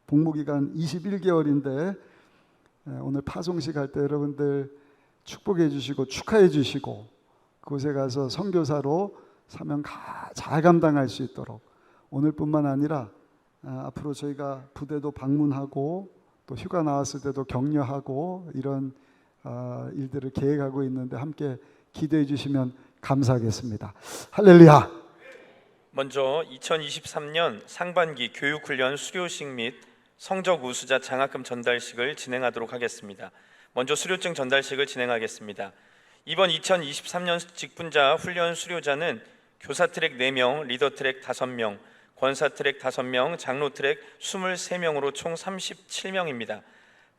복무기간 21개월인데 오늘 파송식 할 때 여러분들 축복해 주시고 축하해 주시고 그곳에 가서 선교사로 사명 잘 감당할 수 있도록 오늘뿐만 아니라 앞으로 저희가 부대도 방문하고 또 휴가 나왔을 때도 격려하고 이런 일들을 계획하고 있는데 함께 기대해 주시면 감사하겠습니다. 할렐루야. 먼저 2023년 상반기 교육훈련 수료식 및 성적 우수자 장학금 전달식을 진행하도록 하겠습니다. 먼저 수료증 전달식을 진행하겠습니다. 이번 2023년 직분자 훈련 수료자는 교사 트랙 4명, 리더 트랙 5명, 권사 트랙 5명, 장로 트랙 23명으로 총 37명입니다.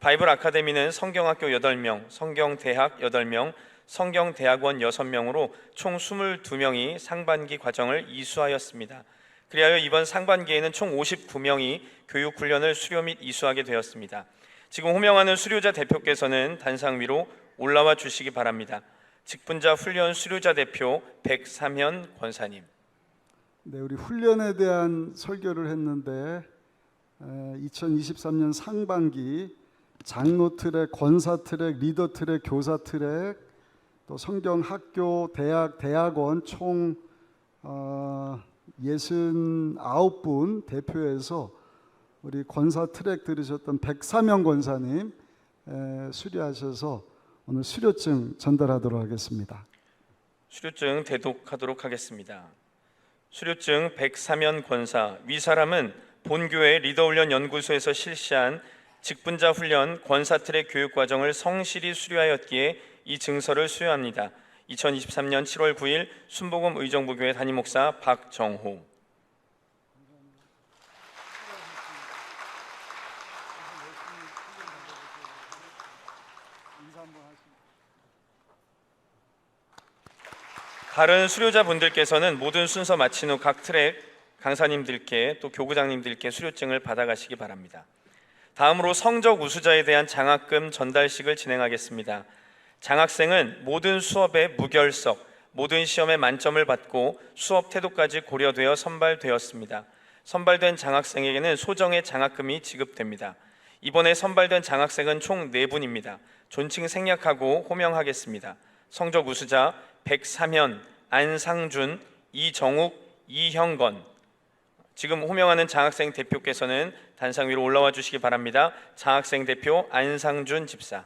바이블 아카데미는 성경학교 8명, 성경대학 8명, 성경대학원 6명으로 총 22명이 상반기 과정을 이수하였습니다. 그리하여 이번 상반기에는 총 59명이 교육훈련을 수료 및 이수하게 되었습니다. 지금 호명하는 수료자 대표께서는 단상 위로 올라와 주시기 바랍니다. 직분자 훈련 수료자 대표 백삼현 권사님. 네, 우리 훈련에 대한 설교를 했는데 2023년 상반기 장로 트랙, 권사 트랙, 리더 트랙, 교사 트랙, 또 성경학교, 대학, 대학원 총 69분 대표해서 우리 권사 트랙 들으셨던 백사명 권사님 수료하셔서 오늘 수료증 전달하도록 하겠습니다. 수료증 대독하도록 하겠습니다. 수료증 백사면 권사, 위 사람은 본교회 리더훈련 연구소에서 실시한 직분자 훈련 권사 트랙 교육 과정을 성실히 수료하였기에 이 증서를 수여합니다. 2023년 7월 9일 순복음 의정부교회 담임목사 박정호. 다른 수료자분들께서는 모든 순서 마친 후 각 트랙 강사님들께 또 교구장님들께 수료증을 받아가시기 바랍니다. 다음으로 성적 우수자에 대한 장학금 전달식을 진행하겠습니다. 장학생은 모든 수업에 무결석, 모든 시험에 만점을 받고 수업 태도까지 고려되어 선발되었습니다. 선발된 장학생에게는 소정의 장학금이 지급됩니다. 이번에 선발된 장학생은 총 4분입니다. 존칭 생략하고 호명하겠습니다. 성적 우수자 백삼현, 안상준, 이정욱, 이형건. 지금 호명하는 장학생 대표께서는 단상 위로 올라와 주시기 바랍니다. 장학생 대표 안상준 집사.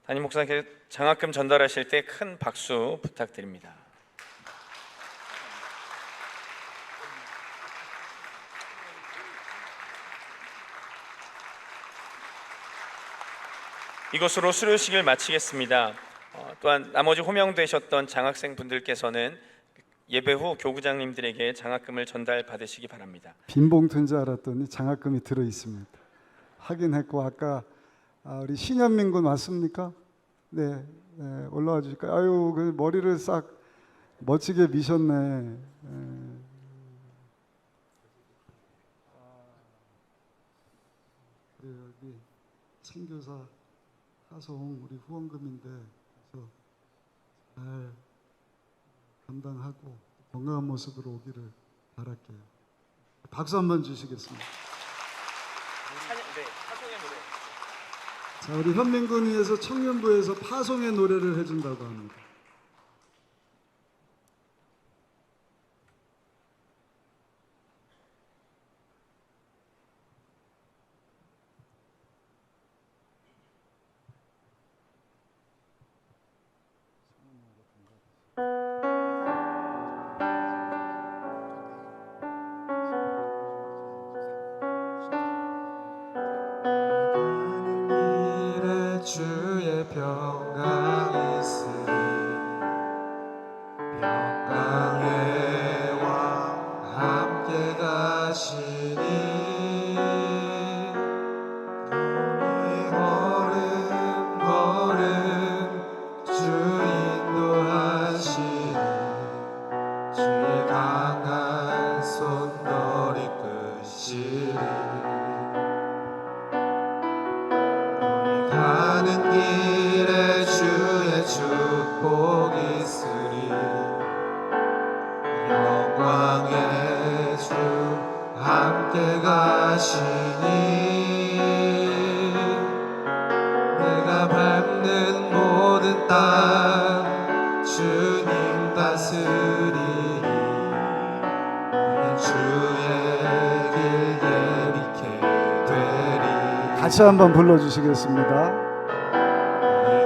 담임 목사님께 장학금 전달하실 때 큰 박수 부탁드립니다. 이것으로 수료식을 마치겠습니다. 또한 나머지 호명되셨던 장학생 분들께서는 예배 후 교구장님들에게 장학금을 전달받으시기 바랍니다. 빈 봉투인 줄 알았더니 장학금이 들어 있습니다. 확인했고 아까 우리 신현민 군 맞습니까? 네, 올라와 주실까요? 아유, 그 머리를 싹 멋지게 미셨네. 여기 선교사 파송 우리 후원금인데 그래서 잘 감당하고 건강한 모습으로 오기를 바랄게요. 박수 한번 주시겠습니다. 자, 우리 현민군위에서 청년부에서 파송의 노래를 해준다고 합니다. 길에 주의 평강이 있으리 평강의 왕 함께 가시니 너희 걸음 걸음 주 인도하시니 주의 강한 손 널 이끄시리 가는 길에 주의 축복 있으리 영광의 주 함께 가시니 내가 밟는 모든 땅 주님 다스리니 주의 길 예비케 되리 같이 한번 불러주시겠습니다.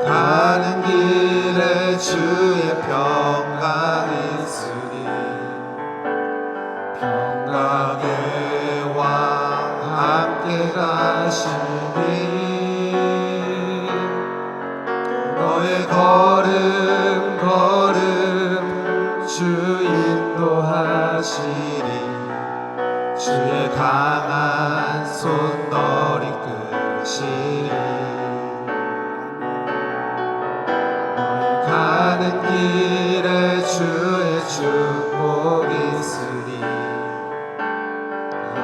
가는 길에 주의 평강이 있으리 평강의 왕 함께 가시니 너의 걸음 걸음 주 인도하시리 주의 강한 손 널 이끄시리 가는 길에 주의 축복 있으리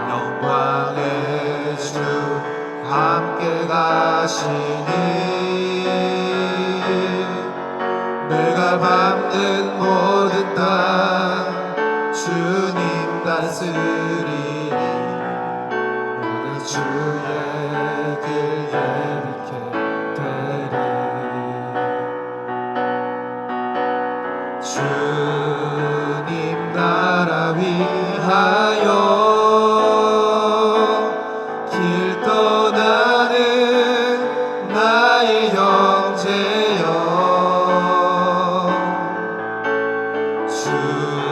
영광의 주 함께 가시니 내가 밟는 모든 땅 주님 다스리니 오늘 주의 길 예비케 되리 주님 나라 위하여 길 떠나는 나의 형제여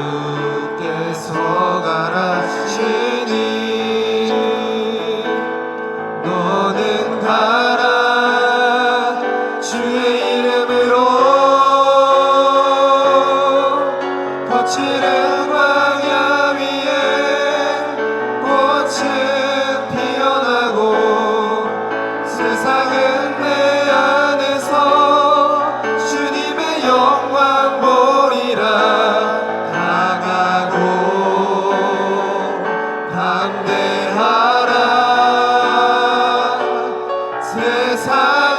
주께서 가라시니 너는 가라 주의 이름으로 거칠은 광야 위에 꽃은 피어나고 세상은 내 안에서 주님의 영광 보리라 강하고 담대하라 세상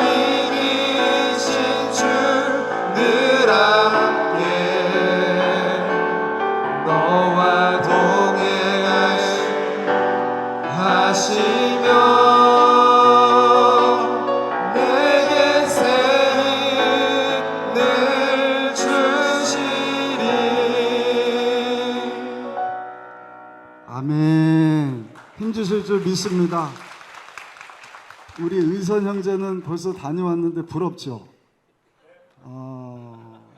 이기신 주 늘 함께 너와 동행하시며 내게 새 힘을 주시리. 아멘. 힘주실 줄 믿습니다. 우리 의선 형제는 벌써 다녀왔는데 부럽죠?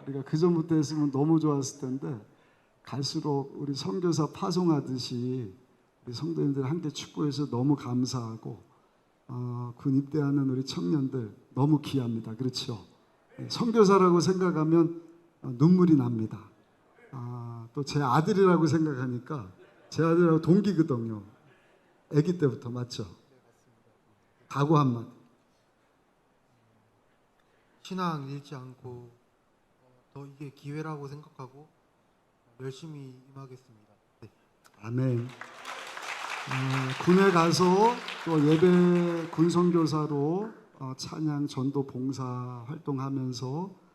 우리가 그 전부터 했으면 너무 좋았을 텐데 갈수록 우리 선교사 파송하듯이 우리 성도님들 함께 축복해서 너무 감사하고 군 입대하는 우리 청년들 너무 귀합니다. 그렇죠? 선교사라고 생각하면 눈물이 납니다. 또 제 아들이라고 생각하니까 제 아들하고 동기거든요. 아기 때부터 맞죠? 각오 한마디. 신앙 잃지 않고 더 이게 기회라고 생각하고 열심히 임하겠습니다. 네. 아멘. 군에 가서 또 예배 군선교사로 찬양 전도 봉사 활동하면서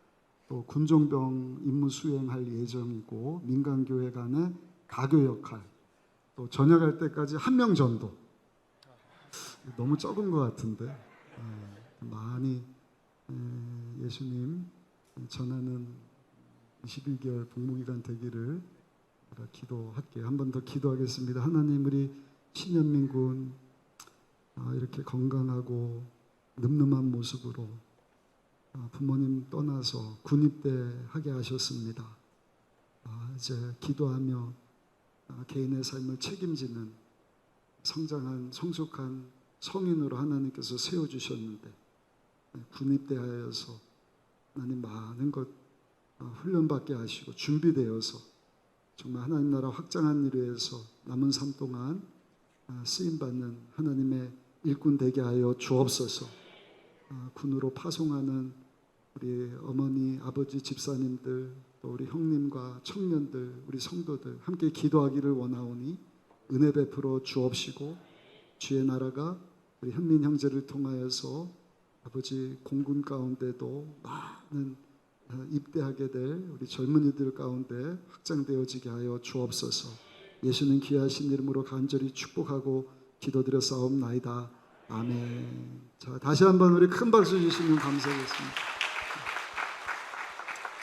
또 군종병 임무 수행할 예정이고 민간교회 간의 가교 역할, 또 전역할 때까지 한 명 전도. 너무 적은 것 같은데 많이 예수님 전하는 21개월 복무기간 되기를 기도할게요. 한 번 더 기도하겠습니다. 하나님, 우리 신현민 군 이렇게 건강하고 늠름한 모습으로 부모님 떠나서 군입대하게 하셨습니다. 이제 기도하며 개인의 삶을 책임지는 성장한 성숙한 성인으로 하나님께서 세워주셨는데 군입대하여서 하나님 많은 것 훈련받게 하시고 준비되어서 정말 하나님 나라 확장한 일을 위해서 남은 삶 동안 쓰임받는 하나님의 일꾼 되게 하여 주옵소서. 군으로 파송하는 우리 어머니, 아버지, 집사님들, 또 우리 형님과 청년들, 우리 성도들 함께 기도하기를 원하오니 은혜 베풀어 주옵시고, 주의 나라가 우리 현민 형제를 통하여서 아버지 공군 가운데도 많은 입대하게 될 우리 젊은이들 가운데 확장되어지게 하여 주옵소서. 예수님 귀하신 이름으로 간절히 축복하고 기도드려 싸움나이다. 아멘. 자, 다시 한번 우리 큰 박수 주시면 감사하겠습니다.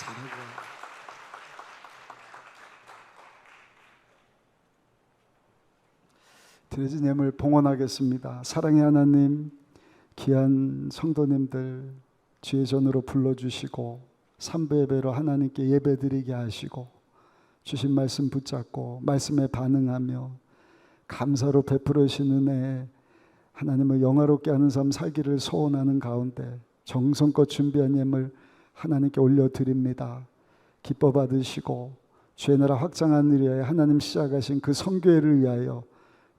잘하고. 드려진 예물 봉헌하겠습니다. 사랑의 하나님, 귀한 성도님들 주의 전으로 불러주시고 3부 예배로 하나님께 예배드리게 하시고 주신 말씀 붙잡고 말씀에 반응하며 감사로 베풀어 주신 은혜에 하나님을 영화롭게 하는 삶 살기를 소원하는 가운데 정성껏 준비한 예물 하나님께 올려드립니다. 기뻐 받으시고 주의 나라 확장하는 일 위하여 하나님 시작하신 그 선교회를 위하여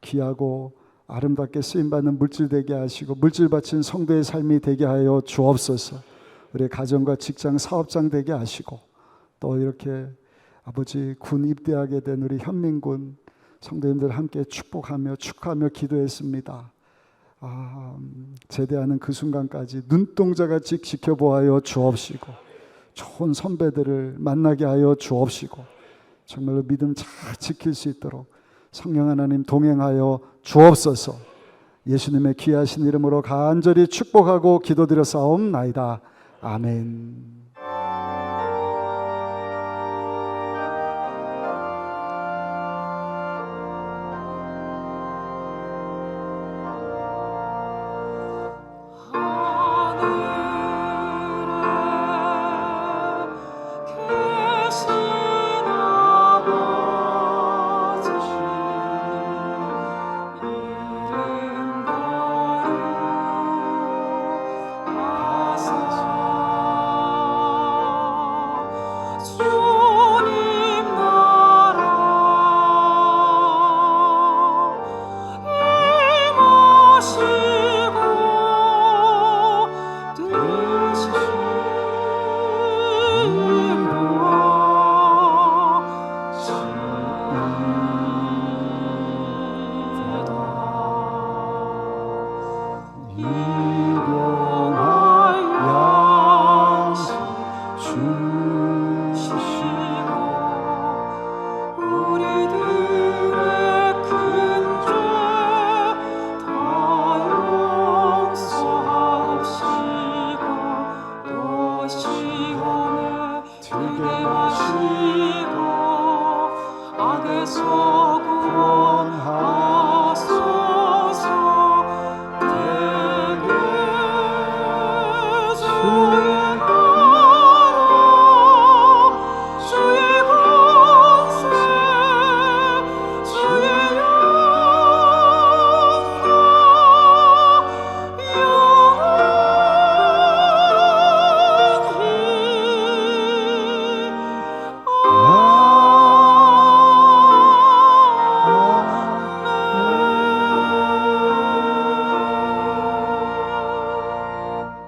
귀하고 아름답게 쓰임받는 물질 되게 하시고 물질 바친 성도의 삶이 되게 하여 주옵소서. 우리 가정과 직장, 사업장 되게 하시고 또 이렇게 아버지 군 입대하게 된 우리 현민군 성도님들 함께 축복하며 축하하며 기도했습니다. 제대하는 그 순간까지 눈동자같이 지켜보아여 주옵시고 좋은 선배들을 만나게 하여 주옵시고 정말로 믿음 잘 지킬 수 있도록 성령 하나님 동행하여 주옵소서. 예수님의 귀하신 이름으로 간절히 축복하고 기도드려 싸움나이다. 아멘.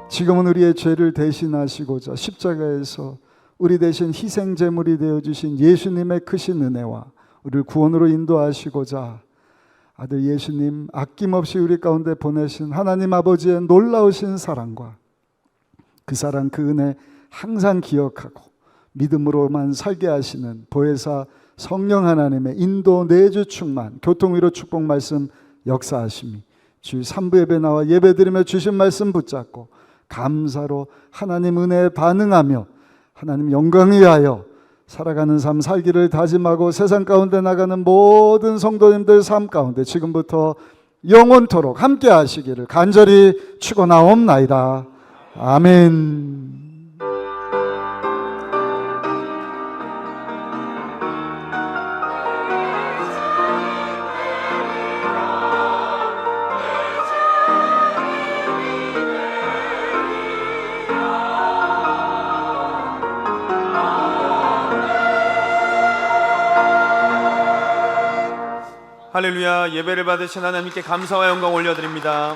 지금은 우리의 죄를 대신하시고자 십자가에서 우리 대신 희생 제물이 되어 주신 예수님의 크신 은혜와 우리를 구원으로 인도하시고자 아들 예수님 아낌없이 우리 가운데 보내신 하나님 아버지의 놀라우신 사랑과 그 사랑 그 은혜 항상 기억하고 믿음으로만 살게 하시는 보혜사 성령 하나님의 인도 내주 충만 교통위로 축복 말씀 역사하심이 주 3부 예배 나와 예배드리며 주신 말씀 붙잡고 감사로 하나님 은혜에 반응하며 하나님 영광 위하여 살아가는 삶 살기를 다짐하고 세상 가운데 나가는 모든 성도님들 삶 가운데 지금부터 영원토록 함께 하시기를 간절히 축원하옵나이다. 아멘. 할렐루야. 예배를 받으신 하나님께 감사와 영광 올려드립니다.